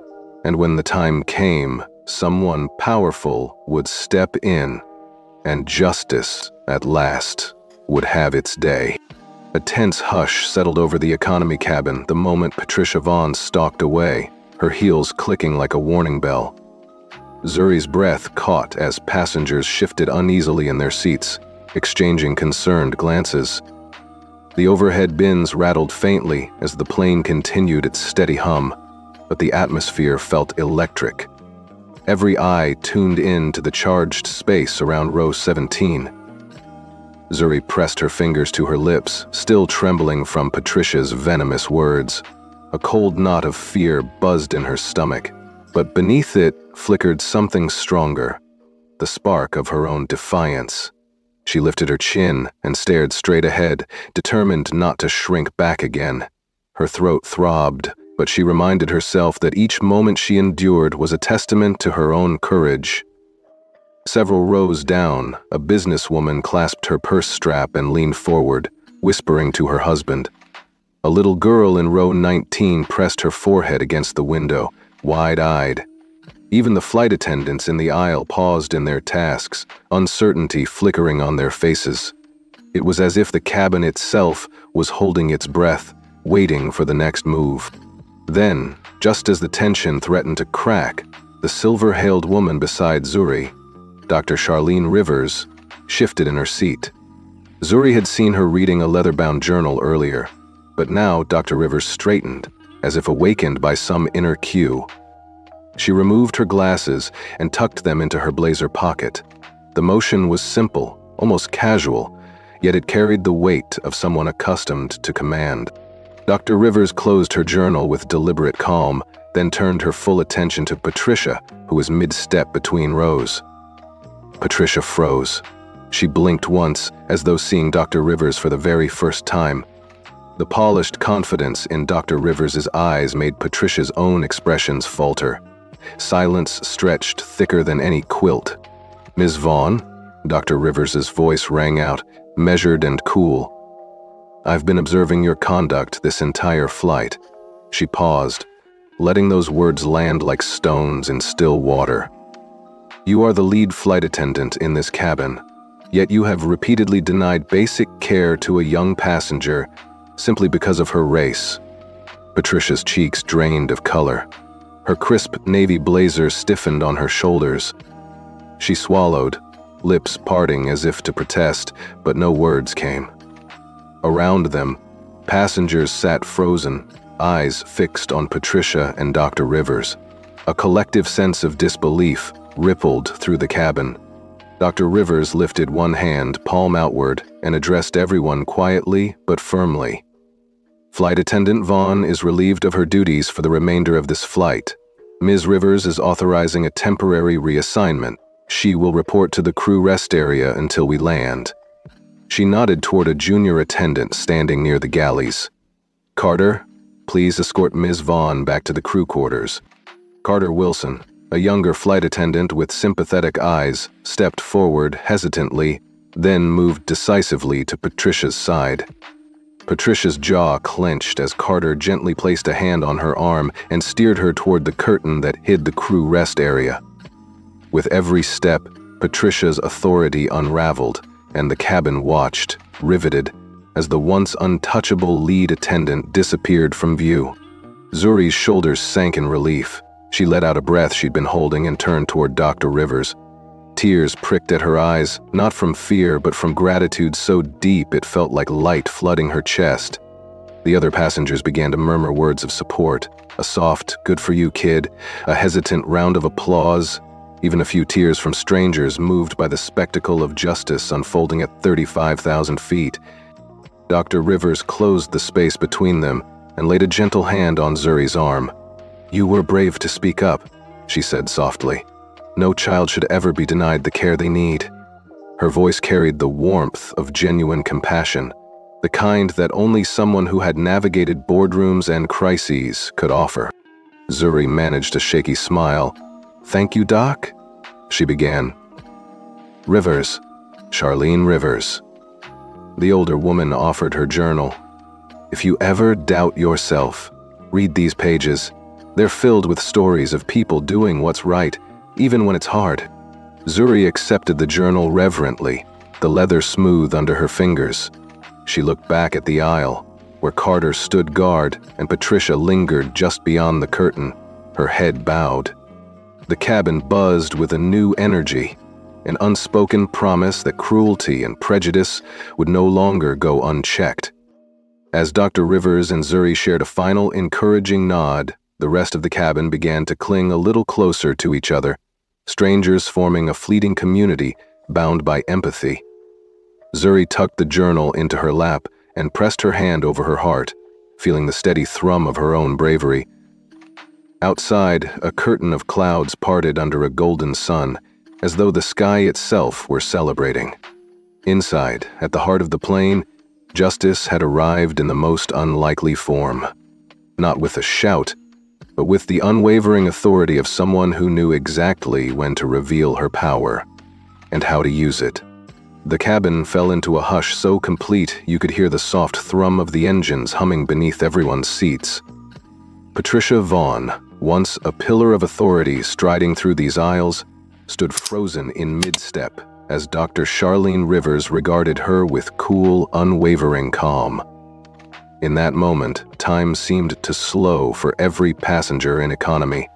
And when the time came, someone powerful would step in, and justice, at last, would have its day. A tense hush settled over the economy cabin the moment Patricia Vaughn stalked away, her heels clicking like a warning bell. Zuri's breath caught as passengers shifted uneasily in their seats, exchanging concerned glances. The overhead bins rattled faintly as the plane continued its steady hum, but the atmosphere felt electric. Every eye tuned in to the charged space around row 17. Zuri pressed her fingers to her lips, still trembling from Patricia's venomous words. A cold knot of fear buzzed in her stomach, but beneath it flickered something stronger, the spark of her own defiance. She lifted her chin and stared straight ahead, determined not to shrink back again. Her throat throbbed, but she reminded herself that each moment she endured was a testament to her own courage. Several rows down, a businesswoman clasped her purse strap and leaned forward, whispering to her husband. A little girl in row 19 pressed her forehead against the window, wide-eyed. Even the flight attendants in the aisle paused in their tasks, uncertainty flickering on their faces. It was as if the cabin itself was holding its breath, waiting for the next move. Then, just as the tension threatened to crack, the silver-hailed woman beside Zuri, Dr. Charlene Rivers, shifted in her seat. Zuri had seen her reading a leather-bound journal earlier, but now Dr. Rivers straightened, as if awakened by some inner cue. She removed her glasses and tucked them into her blazer pocket. The motion was simple, almost casual, yet it carried the weight of someone accustomed to command. Dr. Rivers closed her journal with deliberate calm, then turned her full attention to Patricia, who was mid-step between rows. Patricia froze. She blinked once, as though seeing Dr. Rivers for the very first time. The polished confidence in Dr. Rivers's eyes made Patricia's own expressions falter. Silence stretched thicker than any quilt. "Ms. Vaughn?" Dr. Rivers's voice rang out, measured and cool. "I've been observing your conduct this entire flight." She paused, letting those words land like stones in still water. "You are the lead flight attendant in this cabin, yet you have repeatedly denied basic care to a young passenger simply because of her race." Patricia's cheeks drained of color. Her crisp navy blazer stiffened on her shoulders. She swallowed, lips parting as if to protest, but no words came. Around them, passengers sat frozen, eyes fixed on Patricia and Dr. Rivers. A collective sense of disbelief rippled through the cabin. Dr. Rivers lifted one hand, palm outward, and addressed everyone quietly but firmly. "Flight Attendant Vaughn is relieved of her duties for the remainder of this flight. Ms. Rivers is authorizing a temporary reassignment. She will report to the crew rest area until we land." She nodded toward a junior attendant standing near the galleys. "Carter, please escort Ms. Vaughn back to the crew quarters." Carter Wilson, a younger flight attendant with sympathetic eyes, stepped forward hesitantly, then moved decisively to Patricia's side. Patricia's jaw clenched as Carter gently placed a hand on her arm and steered her toward the curtain that hid the crew rest area. With every step, Patricia's authority unraveled, and the cabin watched, riveted, as the once untouchable lead attendant disappeared from view. Zuri's shoulders sank in relief. She let out a breath she'd been holding and turned toward Dr. Rivers. Tears pricked at her eyes, not from fear but from gratitude so deep it felt like light flooding her chest. The other passengers began to murmur words of support, a soft, "good for you, kid," a hesitant round of applause, even a few tears from strangers moved by the spectacle of justice unfolding at 35,000 feet. Dr. Rivers closed the space between them and laid a gentle hand on Zuri's arm. "You were brave to speak up," she said softly. "No child should ever be denied the care they need." Her voice carried the warmth of genuine compassion, the kind that only someone who had navigated boardrooms and crises could offer. Zuri managed a shaky smile. "Thank you, Doc," she began. "Rivers, Charlene Rivers." The older woman offered her journal. "If you ever doubt yourself, read these pages. They're filled with stories of people doing what's right, even when it's hard." Zuri accepted the journal reverently, the leather smooth under her fingers. She looked back at the aisle, where Carter stood guard and Patricia lingered just beyond the curtain, her head bowed. The cabin buzzed with a new energy, an unspoken promise that cruelty and prejudice would no longer go unchecked. As Dr. Rivers and Zuri shared a final encouraging nod, the rest of the cabin began to cling a little closer to each other, strangers forming a fleeting community bound by empathy. Zuri tucked the journal into her lap and pressed her hand over her heart, feeling the steady thrum of her own bravery. Outside, a curtain of clouds parted under a golden sun, as though the sky itself were celebrating. Inside, at the heart of the plane, justice had arrived in the most unlikely form. Not with a shout, but with the unwavering authority of someone who knew exactly when to reveal her power and how to use it. The cabin fell into a hush so complete you could hear the soft thrum of the engines humming beneath everyone's seats. Patricia Vaughn, once a pillar of authority striding through these aisles, stood frozen in mid-step as Dr. Charlene Rivers regarded her with cool, unwavering calm. In that moment, time seemed to slow for every passenger in economy,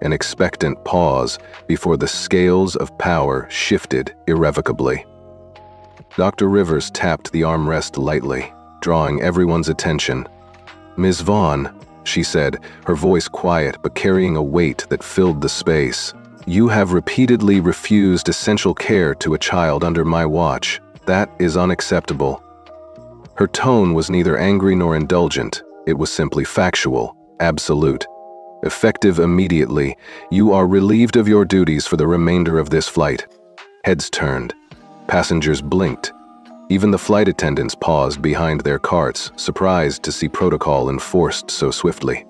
an expectant pause before the scales of power shifted irrevocably. Dr. Rivers tapped the armrest lightly, drawing everyone's attention. "Ms. Vaughn," she said, her voice quiet but carrying a weight that filled the space. "You have repeatedly refused essential care to a child under my watch. That is unacceptable." Her tone was neither angry nor indulgent. It was simply factual, absolute. Effective immediately, you are relieved of your duties for the remainder of this flight. Heads turned. Passengers blinked. Even the flight attendants paused behind their carts, surprised to see protocol enforced so swiftly.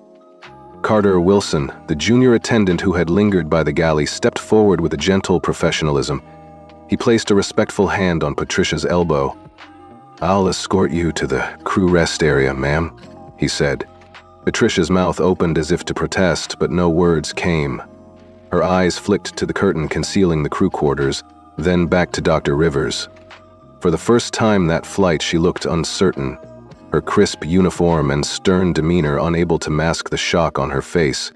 Carter Wilson, the junior attendant who had lingered by the galley, stepped forward with a gentle professionalism. He placed a respectful hand on Patricia's elbow. "I'll escort you to the crew rest area, ma'am," he said. Patricia's mouth opened as if to protest, but no words came. Her eyes flicked to the curtain concealing the crew quarters, then back to Dr. Rivers. For the first time that flight, she looked uncertain, her crisp uniform and stern demeanor unable to mask the shock on her face.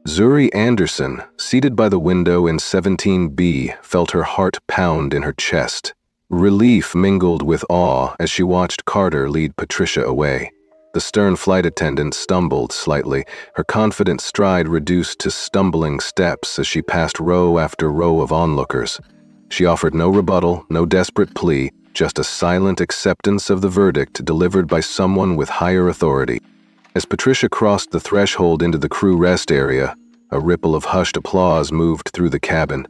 Zuri Anderson, seated by the window in 17B, felt her heart pound in her chest. Relief mingled with awe as she watched Carter lead Patricia away. The stern flight attendant stumbled slightly, her confident stride reduced to stumbling steps as she passed row after row of onlookers. She offered no rebuttal, no desperate plea, just a silent acceptance of the verdict delivered by someone with higher authority. As Patricia crossed the threshold into the crew rest area, a ripple of hushed applause moved through the cabin.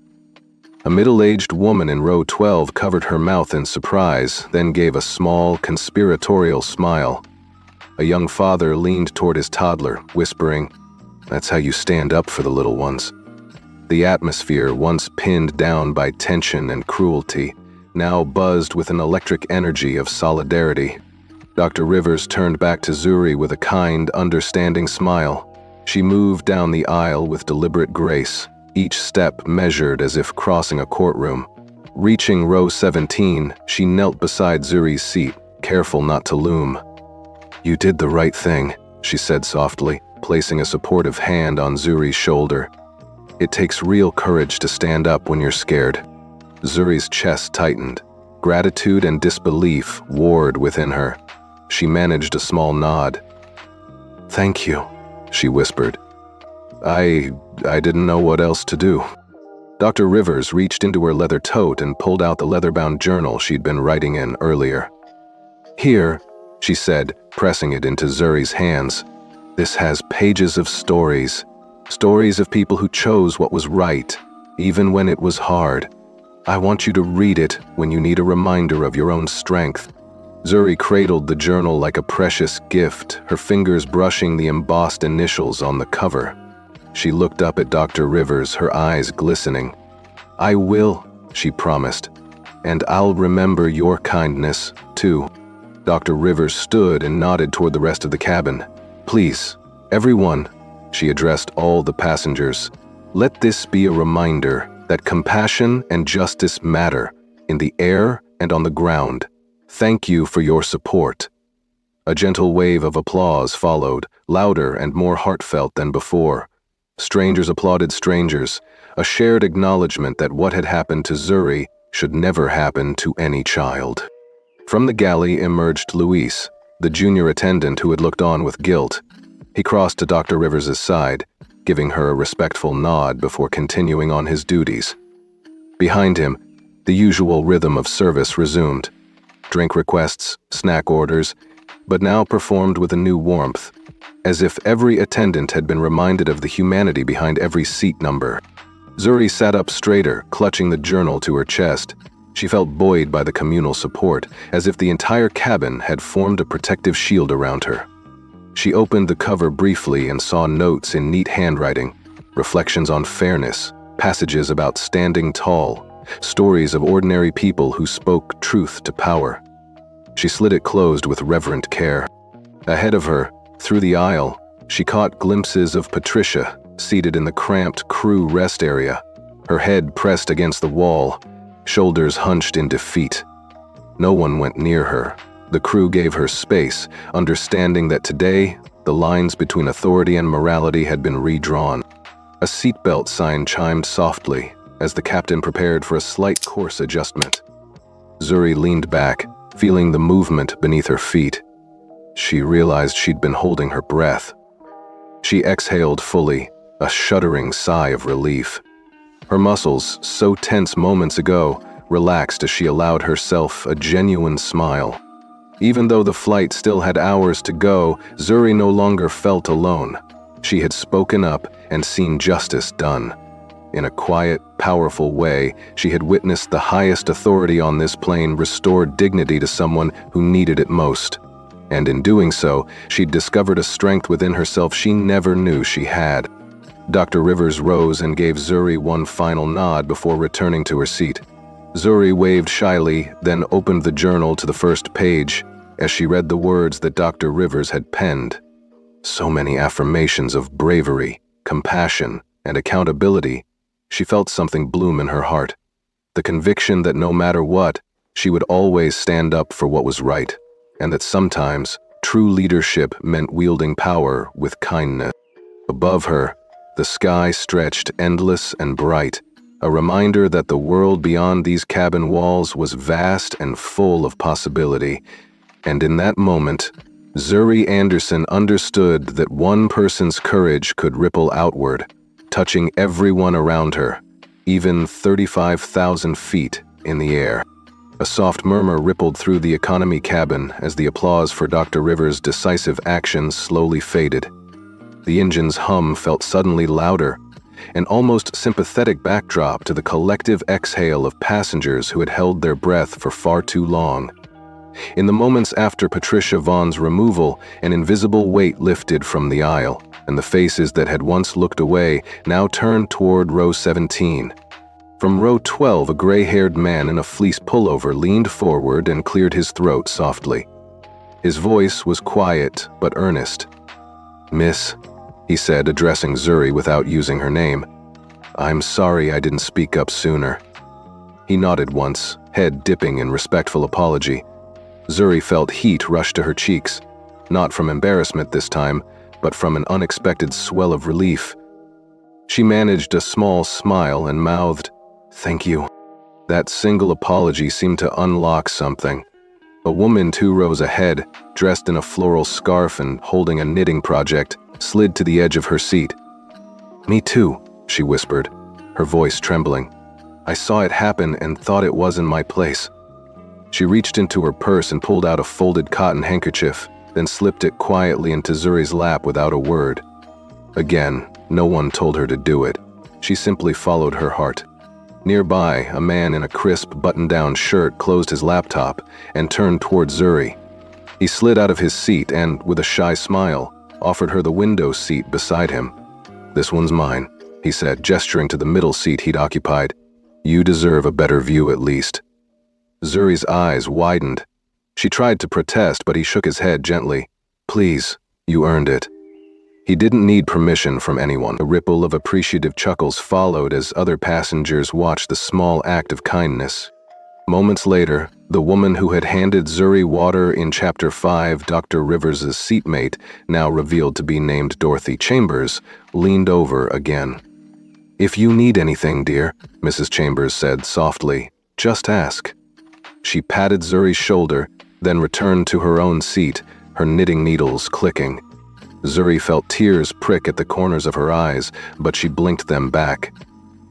A middle-aged woman in row 12 covered her mouth in surprise, then gave a small, conspiratorial smile. A young father leaned toward his toddler, whispering, "That's how you stand up for the little ones." The atmosphere, once pinned down by tension and cruelty, now buzzed with an electric energy of solidarity. Dr. Rivers turned back to Zuri with a kind, understanding smile. She moved down the aisle with deliberate grace, each step measured as if crossing a courtroom. Reaching row 17, she knelt beside Zuri's seat, careful not to loom. "You did the right thing," she said softly, placing a supportive hand on Zuri's shoulder. "It takes real courage to stand up when you're scared." Zuri's chest tightened. Gratitude and disbelief warred within her. She managed a small nod. "Thank you," she whispered. I didn't know what else to do." Dr. Rivers reached into her leather tote and pulled out the leather-bound journal she'd been writing in earlier. "Here," she said, pressing it into Zuri's hands. "This has pages of stories. Stories of people who chose what was right, even when it was hard. I want you to read it when you need a reminder of your own strength." Zuri cradled the journal like a precious gift, her fingers brushing the embossed initials on the cover. She looked up at Dr. Rivers, her eyes glistening. "I will," she promised, "and I'll remember your kindness, too." Dr. Rivers stood and nodded toward the rest of the cabin. "Please, everyone," she addressed all the passengers, "let this be a reminder that compassion and justice matter in the air and on the ground. Thank you for your support." A gentle wave of applause followed, louder and more heartfelt than before. Strangers applauded strangers, a shared acknowledgement that what had happened to Zuri should never happen to any child. From the galley emerged Luis, the junior attendant who had looked on with guilt. He crossed to Dr. Rivers' side, giving her a respectful nod before continuing on his duties. Behind him, the usual rhythm of service resumed. Drink requests, snack orders, but now performed with a new warmth, as if every attendant had been reminded of the humanity behind every seat number. Zuri sat up straighter, clutching the journal to her chest. She felt buoyed by the communal support, as if the entire cabin had formed a protective shield around her. She opened the cover briefly and saw notes in neat handwriting, reflections on fairness, passages about standing tall, stories of ordinary people who spoke truth to power. She slid it closed with reverent care. Ahead of her, through the aisle, she caught glimpses of Patricia, seated in the cramped crew rest area, her head pressed against the wall, shoulders hunched in defeat. No one went near her. The crew gave her space, understanding that today, the lines between authority and morality had been redrawn. A seatbelt sign chimed softly as the captain prepared for a slight course adjustment. Zuri leaned back, feeling the movement beneath her feet. She realized she'd been holding her breath. She exhaled fully, a shuddering sigh of relief. Her muscles, so tense moments ago, relaxed as she allowed herself a genuine smile. Even though the flight still had hours to go, Zuri no longer felt alone. She had spoken up and seen justice done. In a quiet, powerful way, she had witnessed the highest authority on this plane restore dignity to someone who needed it most. And in doing so, she'd discovered a strength within herself she never knew she had. Dr. Rivers rose and gave Zuri one final nod before returning to her seat. Zuri waved shyly, then opened the journal to the first page as she read the words that Dr. Rivers had penned. So many affirmations of bravery, compassion, and accountability. She felt something bloom in her heart. The conviction that no matter what, she would always stand up for what was right, and that sometimes true leadership meant wielding power with kindness. Above her, the sky stretched endless and bright, a reminder that the world beyond these cabin walls was vast and full of possibility. And in that moment, Zuri Anderson understood that one person's courage could ripple outward, touching everyone around her, even 35,000 feet in the air. A soft murmur rippled through the economy cabin as the applause for Dr. Rivers' decisive actions slowly faded. The engine's hum felt suddenly louder, an almost sympathetic backdrop to the collective exhale of passengers who had held their breath for far too long. In the moments after Patricia Vaughn's removal, an invisible weight lifted from the aisle, and the faces that had once looked away now turned toward row 17. From row 12, a gray-haired man in a fleece pullover leaned forward and cleared his throat softly. His voice was quiet but earnest. "Miss," he said, addressing Zuri without using her name, I'm sorry I didn't speak up sooner." He nodded once, head dipping in respectful apology. Zuri felt heat rush to her cheeks, not from embarrassment this time, but from an unexpected swell of relief. She managed a small smile and mouthed, "Thank you." That single apology seemed to unlock something. A woman 2 rows ahead, dressed in a floral scarf and holding a knitting project, slid to the edge of her seat. "Me too," she whispered, her voice trembling. "I saw it happen and thought it was in my place." She reached into her purse and pulled out a folded cotton handkerchief, then slipped it quietly into Zuri's lap without a word. Again, no one told her to do it. She simply followed her heart. Nearby, a man in a crisp button-down shirt closed his laptop and turned toward Zuri. He slid out of his seat and, with a shy smile, offered her the window seat beside him. "This one's mine," he said, gesturing to the middle seat he'd occupied. "You deserve a better view at least." Zuri's eyes widened. She tried to protest, but he shook his head gently. "Please, you earned it." He didn't need permission from anyone. A ripple of appreciative chuckles followed as other passengers watched the small act of kindness. Moments later, the woman who had handed Zuri water in Chapter 5, Dr. Rivers' seatmate, now revealed to be named Dorothy Chambers, leaned over again. "If you need anything, dear," Mrs. Chambers said softly, "just ask." She patted Zuri's shoulder, then returned to her own seat, her knitting needles clicking. Zuri felt tears prick at the corners of her eyes, but she blinked them back.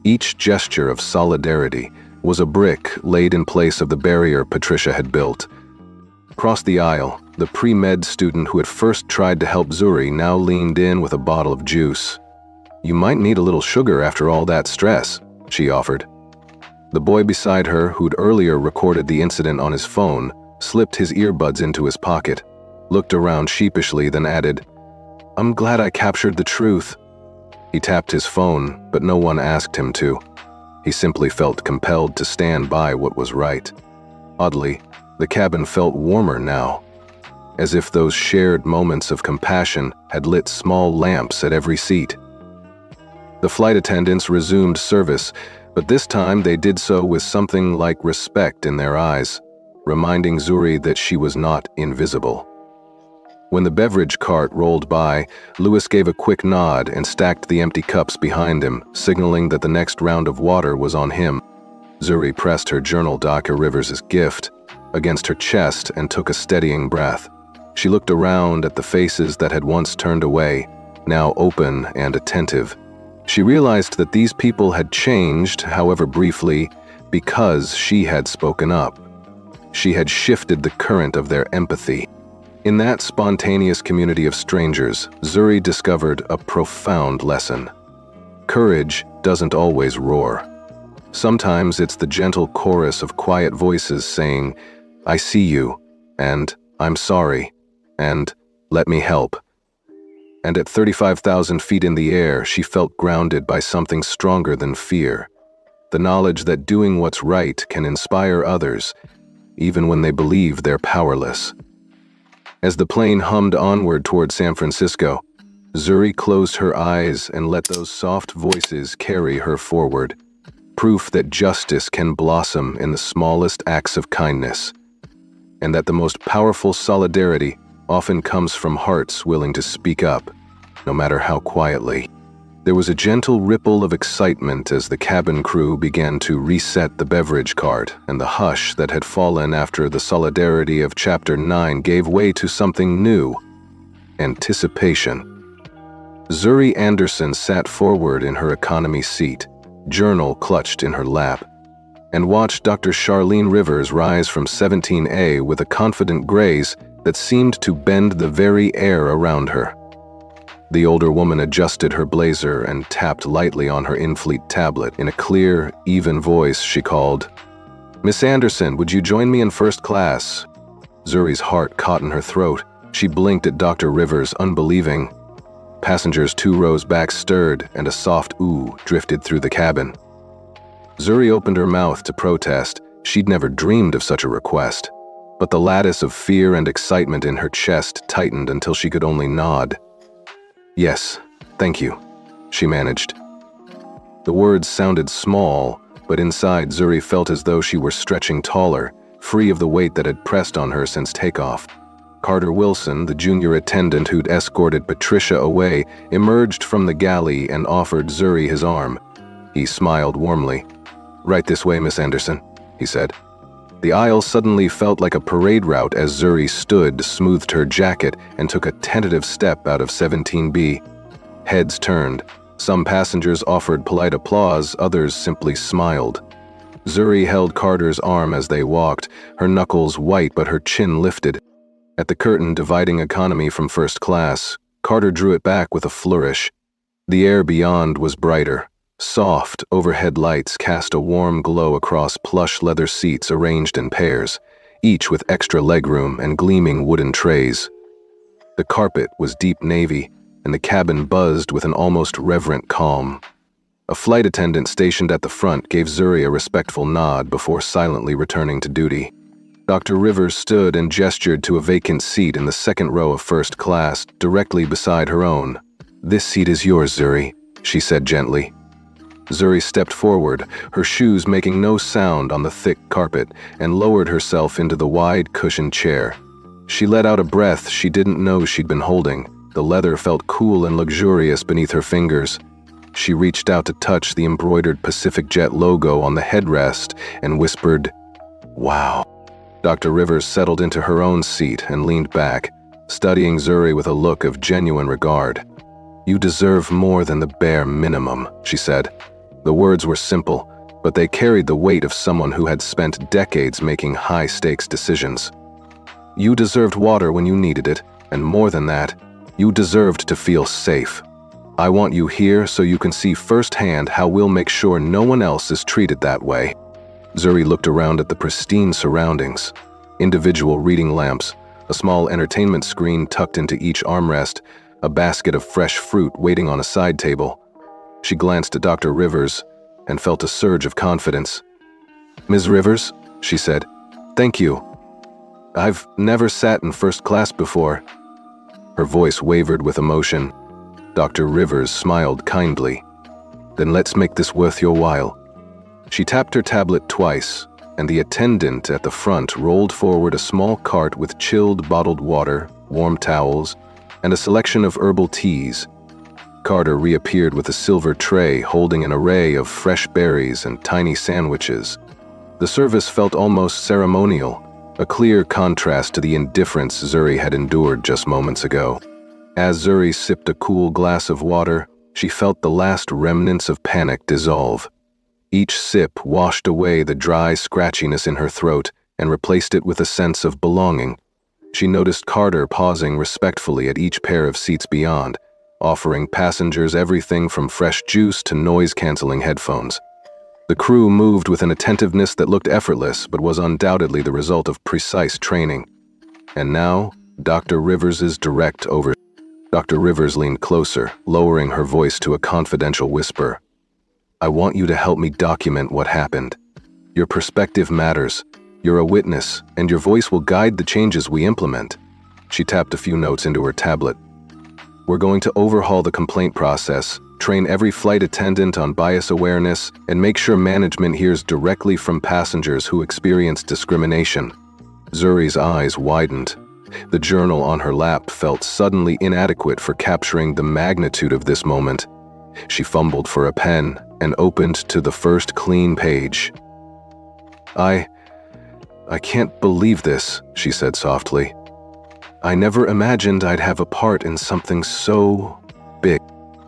Each gesture of solidarity was a brick laid in place of the barrier Patricia had built. Across the aisle, the pre-med student who had first tried to help Zuri now leaned in with a bottle of juice. "You might need a little sugar after all that stress," she offered. The boy beside her, who'd earlier recorded the incident on his phone, slipped his earbuds into his pocket, looked around sheepishly, then added, "I'm glad I captured the truth." He tapped his phone, but no one asked him to. He simply felt compelled to stand by what was right. Oddly, the cabin felt warmer now, as if those shared moments of compassion had lit small lamps at every seat. The flight attendants resumed service, but this time they did so with something like respect in their eyes, reminding Zuri that she was not invisible. When the beverage cart rolled by, Lewis gave a quick nod and stacked the empty cups behind him, signaling that the next round of water was on him. Zuri pressed her journal, Dr. Rivers' gift, against her chest and took a steadying breath. She looked around at the faces that had once turned away, now open and attentive. She realized that these people had changed, however briefly, because she had spoken up. She had shifted the current of their empathy. In that spontaneous community of strangers, Zuri discovered a profound lesson. Courage doesn't always roar. Sometimes it's the gentle chorus of quiet voices saying, "I see you," and "I'm sorry," and "let me help." And at 35,000 feet in the air, she felt grounded by something stronger than fear. The knowledge that doing what's right can inspire others, even when they believe they're powerless. As the plane hummed onward toward San Francisco, Zuri closed her eyes and let those soft voices carry her forward. Proof that justice can blossom in the smallest acts of kindness, and that the most powerful solidarity often comes from hearts willing to speak up, no matter how quietly. There was a gentle ripple of excitement as the cabin crew began to reset the beverage cart, and the hush that had fallen after the solidarity of Chapter 9 gave way to something new: anticipation. Zuri Anderson sat forward in her economy seat, journal clutched in her lap, and watched Dr. Charlene Rivers rise from 17A with a confident grace that seemed to bend the very air around her. The older woman adjusted her blazer and tapped lightly on her Infleet tablet. In a clear, even voice, she called, "Miss Anderson, would you join me in first class?" Zuri's heart caught in her throat. She blinked at Dr. Rivers, unbelieving. Passengers 2 rows back stirred, and a soft ooh drifted through the cabin. Zuri opened her mouth to protest. She'd never dreamed of such a request. But the lattice of fear and excitement in her chest tightened until she could only nod. "Yes, thank you," she managed. The words sounded small, but inside Zuri felt as though she were stretching taller, free of the weight that had pressed on her since takeoff. Carter Wilson, the junior attendant who'd escorted Patricia away, emerged from the galley and offered Zuri his arm. He smiled warmly. "Right this way, Miss Anderson," he said. The aisle suddenly felt like a parade route as Zuri stood, smoothed her jacket, and took a tentative step out of 17B. Heads turned. Some passengers offered polite applause, others simply smiled. Zuri held Carter's arm as they walked, her knuckles white but her chin lifted. At the curtain dividing economy from first class, Carter drew it back with a flourish. The air beyond was brighter. Soft, overhead lights cast a warm glow across plush leather seats arranged in pairs, each with extra legroom and gleaming wooden trays. The carpet was deep navy, and the cabin buzzed with an almost reverent calm. A flight attendant stationed at the front gave Zuri a respectful nod before silently returning to duty. Dr. Rivers stood and gestured to a vacant seat in the second row of first class, directly beside her own. "This seat is yours, Zuri," she said gently. Zuri stepped forward, her shoes making no sound on the thick carpet, and lowered herself into the wide cushioned chair. She let out a breath she didn't know she'd been holding. The leather felt cool and luxurious beneath her fingers. She reached out to touch the embroidered Pacific Jet logo on the headrest and whispered, "Wow." Dr. Rivers settled into her own seat and leaned back, studying Zuri with a look of genuine regard. "You deserve more than the bare minimum," she said. The words were simple, but they carried the weight of someone who had spent decades making high-stakes decisions. You deserved water when you needed it, and more than that, you deserved to feel safe. I want you here so you can see firsthand how we'll make sure no one else is treated that way." Zuri looked around at the pristine surroundings. Individual reading lamps, a small entertainment screen tucked into each armrest, a basket of fresh fruit waiting on a side table. She glanced at Dr. Rivers and felt a surge of confidence. "Ms. Rivers," she said, "thank you. I've never sat in first class before." Her voice wavered with emotion. Dr. Rivers smiled kindly. "Then let's make this worth your while." She tapped her tablet twice, and the attendant at the front rolled forward a small cart with chilled bottled water, warm towels, and a selection of herbal teas. Carter reappeared with a silver tray holding an array of fresh berries and tiny sandwiches. The service felt almost ceremonial, a clear contrast to the indifference Zuri had endured just moments ago. As Zuri sipped a cool glass of water, she felt the last remnants of panic dissolve. Each sip washed away the dry scratchiness in her throat and replaced it with a sense of belonging. She noticed Carter pausing respectfully at each pair of seats beyond, offering passengers everything from fresh juice to noise-canceling headphones. The crew moved with an attentiveness that looked effortless but was undoubtedly the result of precise training. And now, Dr. Rivers's direct oversight. Dr. Rivers leaned closer, lowering her voice to a confidential whisper. "I want you to help me document what happened. Your perspective matters. You're a witness, and your voice will guide the changes we implement." She tapped a few notes into her tablet. "We're going to overhaul the complaint process, train every flight attendant on bias awareness, and make sure management hears directly from passengers who experience discrimination." Zuri's eyes widened. The journal on her lap felt suddenly inadequate for capturing the magnitude of this moment. She fumbled for a pen and opened to the first clean page. I can't believe this," she said softly. "I never imagined I'd have a part in something so big."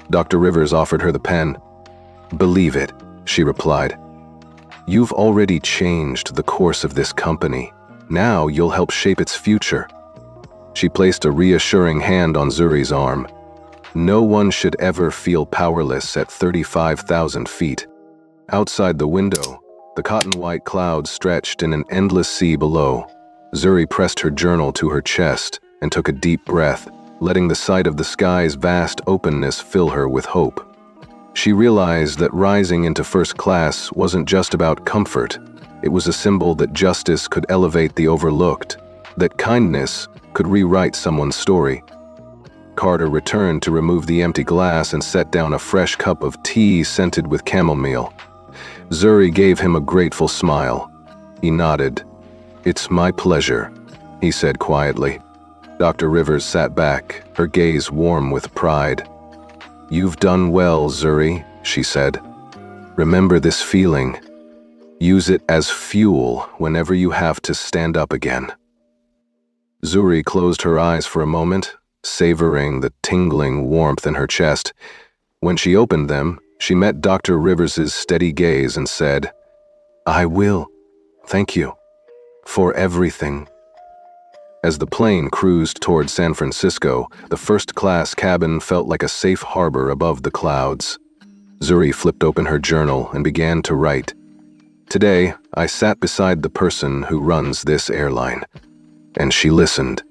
Dr. Rivers offered her the pen. "Believe it," she replied. "You've already changed the course of this company. Now you'll help shape its future." She placed a reassuring hand on Zuri's arm. No one should ever feel powerless at 35,000 feet. Outside the window, the cotton-white clouds stretched in an endless sea below. Zuri pressed her journal to her chest and took a deep breath, letting the sight of the sky's vast openness fill her with hope. She realized that rising into first class wasn't just about comfort. It was a symbol that justice could elevate the overlooked, that kindness could rewrite someone's story. Carter returned to remove the empty glass and set down a fresh cup of tea scented with chamomile. Zuri gave him a grateful smile. He nodded. "It's my pleasure," he said quietly. Dr. Rivers sat back, her gaze warm with pride. "You've done well, Zuri," she said. "Remember this feeling. Use it as fuel whenever you have to stand up again." Zuri closed her eyes for a moment, savoring the tingling warmth in her chest. When she opened them, she met Dr. Rivers's steady gaze and said, "I will. Thank you. For everything." As the plane cruised toward San Francisco, the first-class cabin felt like a safe harbor above the clouds. Zuri flipped open her journal and began to write. "Today, I sat beside the person who runs this airline." And she listened.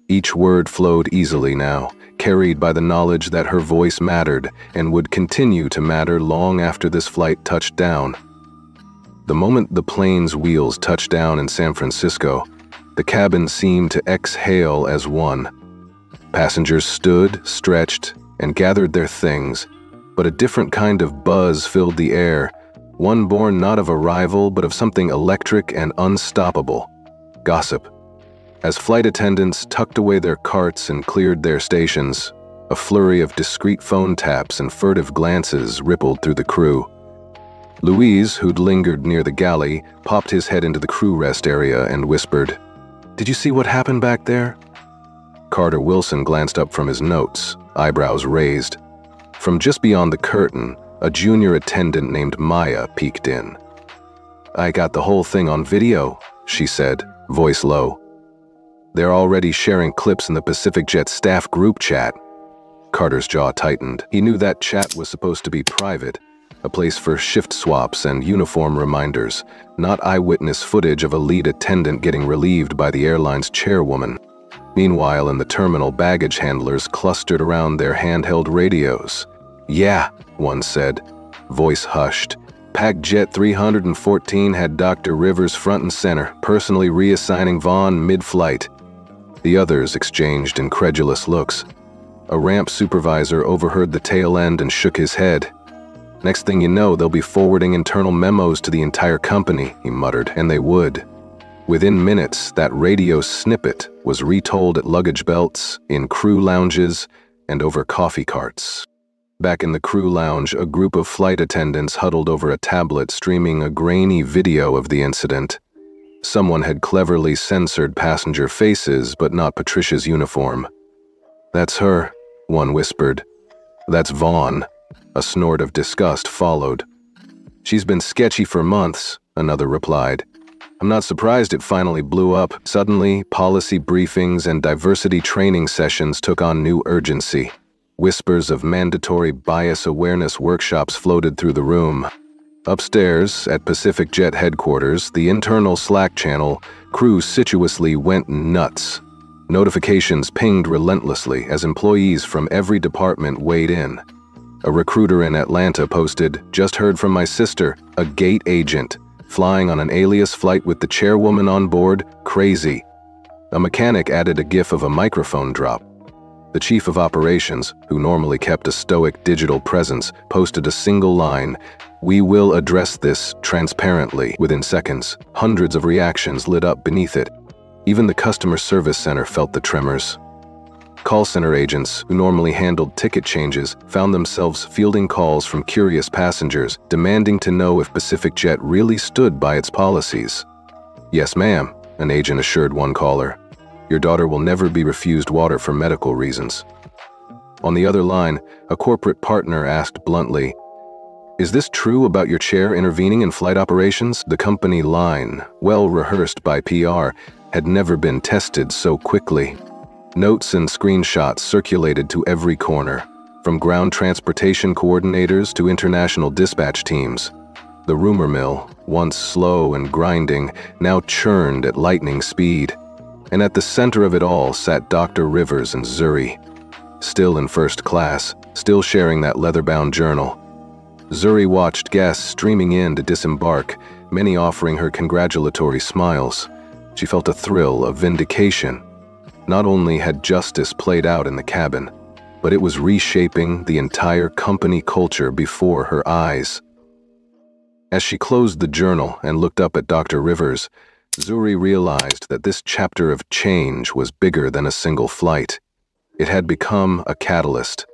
Each word flowed easily now, carried by the knowledge that her voice mattered and would continue to matter long after this flight touched down. The moment the plane's wheels touched down in San Francisco, the cabin seemed to exhale as one. Passengers stood, stretched, and gathered their things, but a different kind of buzz filled the air, one born not of arrival but of something electric and unstoppable: gossip. As flight attendants tucked away their carts and cleared their stations, a flurry of discreet phone taps and furtive glances rippled through the crew. Louise, who'd lingered near the galley, popped his head into the crew rest area and whispered, "Did you see what happened back there?" Carter Wilson glanced up from his notes, eyebrows raised. From just beyond the curtain, a junior attendant named Maya peeked in. "I got the whole thing on video," she said, voice low. "They're already sharing clips in the Pacific Jet staff group chat." Carter's jaw tightened. He knew that chat was supposed to be private, a place for shift swaps and uniform reminders, not eyewitness footage of a lead attendant getting relieved by the airline's chairwoman. Meanwhile, in the terminal, baggage handlers clustered around their handheld radios. "Yeah," one said, voice hushed. "Pac Jet 314 had Dr. Rivers front and center, personally reassigning Vaughn mid-flight." The others exchanged incredulous looks. A ramp supervisor overheard the tail end and shook his head. "Next thing you know, they'll be forwarding internal memos to the entire company," he muttered, and they would. Within minutes, that radio snippet was retold at luggage belts, in crew lounges, and over coffee carts. Back in the crew lounge, a group of flight attendants huddled over a tablet streaming a grainy video of the incident. Someone had cleverly censored passenger faces, but not Patricia's uniform. "That's her," one whispered. "That's Vaughn." A snort of disgust followed. "She's been sketchy for months," another replied. "I'm not surprised it finally blew up." Suddenly, policy briefings and diversity training sessions took on new urgency. Whispers of mandatory bias awareness workshops floated through the room. Upstairs, at Pacific Jet headquarters, the internal Slack channel, crew situously went nuts. Notifications pinged relentlessly as employees from every department weighed in. A recruiter in Atlanta posted, "Just heard from my sister, a gate agent, flying on an alias flight with the chairwoman on board, crazy." A mechanic added a gif of a microphone drop. The chief of operations, who normally kept a stoic digital presence, posted a single line, "We will address this transparently." Within seconds, hundreds of reactions lit up beneath it. Even the customer service center felt the tremors. Call center agents, who normally handled ticket changes, found themselves fielding calls from curious passengers, demanding to know if Pacific Jet really stood by its policies. "Yes, ma'am," an agent assured one caller. "Your daughter will never be refused water for medical reasons." On the other line, a corporate partner asked bluntly, "Is this true about your chair intervening in flight operations?" The company line, well rehearsed by PR, had never been tested so quickly. Notes and screenshots circulated to every corner, from ground transportation coordinators to international dispatch teams. The rumor mill, once slow and grinding, now churned at lightning speed. And at the center of it all sat Dr. Rivers and Zuri, still in first class, still sharing that leather-bound journal. Zuri watched guests streaming in to disembark, many offering her congratulatory smiles. She felt a thrill of vindication. Not only had justice played out in the cabin, but it was reshaping the entire company culture before her eyes. As she closed the journal and looked up at Dr. Rivers, Zuri realized that this chapter of change was bigger than a single flight. It had become a catalyst,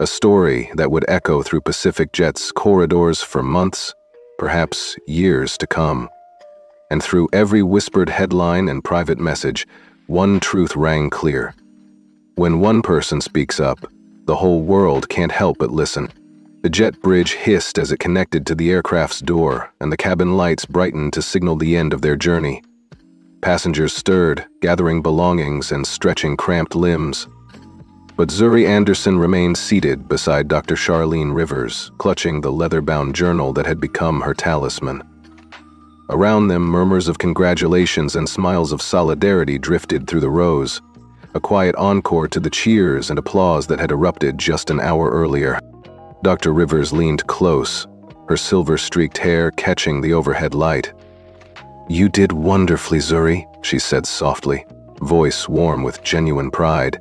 a story that would echo through Pacific Jet's corridors for months, perhaps years to come. And through every whispered headline and private message, one truth rang clear. When one person speaks up, the whole world can't help but listen. The jet bridge hissed as it connected to the aircraft's door, and the cabin lights brightened to signal the end of their journey. Passengers stirred, gathering belongings and stretching cramped limbs. But Zuri Anderson remained seated beside Dr. Charlene Rivers, clutching the leather-bound journal that had become her talisman. Around them, murmurs of congratulations and smiles of solidarity drifted through the rows, a quiet encore to the cheers and applause that had erupted just an hour earlier. Dr. Rivers leaned close, her silver-streaked hair catching the overhead light. "You did wonderfully, Zuri," she said softly, voice warm with genuine pride.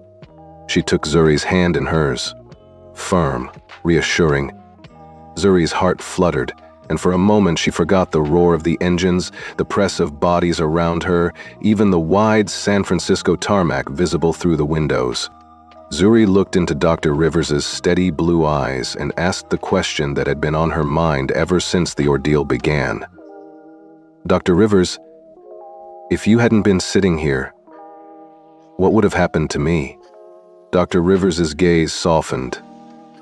She took Zuri's hand in hers, firm, reassuring. Zuri's heart fluttered, and for a moment she forgot the roar of the engines, the press of bodies around her, even the wide San Francisco tarmac visible through the windows. Zuri looked into Dr. Rivers's steady blue eyes and asked the question that had been on her mind ever since the ordeal began. "Dr. Rivers, if you hadn't been sitting here, what would have happened to me?" Dr. Rivers's gaze softened.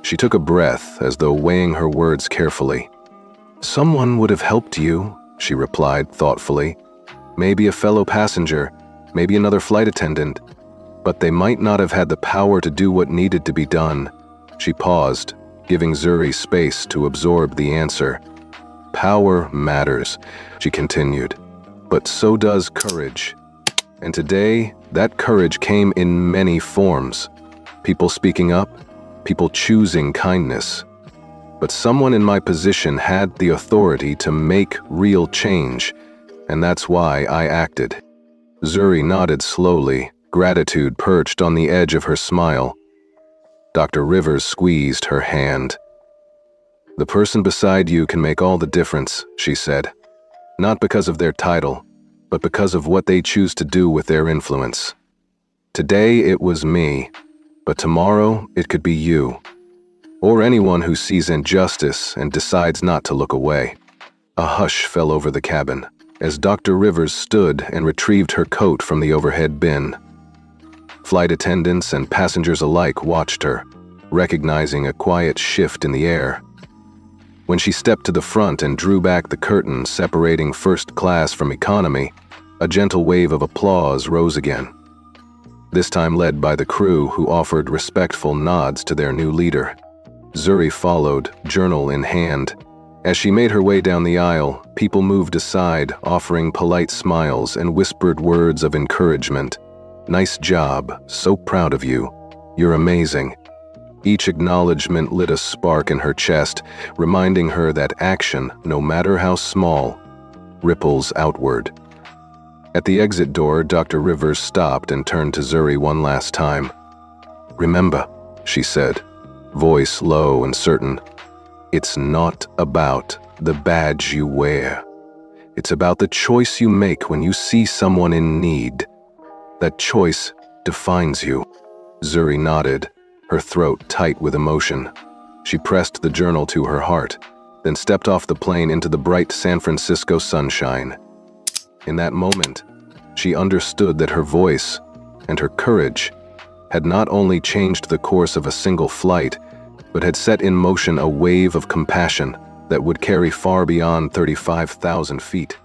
She took a breath as though weighing her words carefully. "Someone would have helped you," she replied thoughtfully. "Maybe a fellow passenger, maybe another flight attendant. But they might not have had the power to do what needed to be done." She paused, giving Zuri space to absorb the answer. "Power matters," she continued, "but so does courage. And today, that courage came in many forms. People speaking up, people choosing kindness. But someone in my position had the authority to make real change, and that's why I acted." Zuri nodded slowly, gratitude perched on the edge of her smile. Dr. Rivers squeezed her hand. "The person beside you can make all the difference," she said. "Not because of their title, but because of what they choose to do with their influence. Today it was me, but tomorrow it could be you. Or anyone who sees injustice and decides not to look away." A hush fell over the cabin as Dr. Rivers stood and retrieved her coat from the overhead bin. Flight attendants and passengers alike watched her, recognizing a quiet shift in the air. When she stepped to the front and drew back the curtain separating first class from economy, a gentle wave of applause rose again, this time led by the crew who offered respectful nods to their new leader. Zuri followed, journal in hand. As she made her way down the aisle, people moved aside, offering polite smiles and whispered words of encouragement. "Nice job, so proud of you. You're amazing." Each acknowledgement lit a spark in her chest, reminding her that action, no matter how small, ripples outward. At the exit door, Dr. Rivers stopped and turned to Zuri one last time. "Remember," she said, voice low and certain, "it's not about the badge you wear. It's about the choice you make when you see someone in need. That choice defines you." Zuri nodded, her throat tight with emotion. She pressed the journal to her heart, then stepped off the plane into the bright San Francisco sunshine. In that moment, she understood that her voice and her courage had not only changed the course of a single flight, but had set in motion a wave of compassion that would carry far beyond 35,000 feet.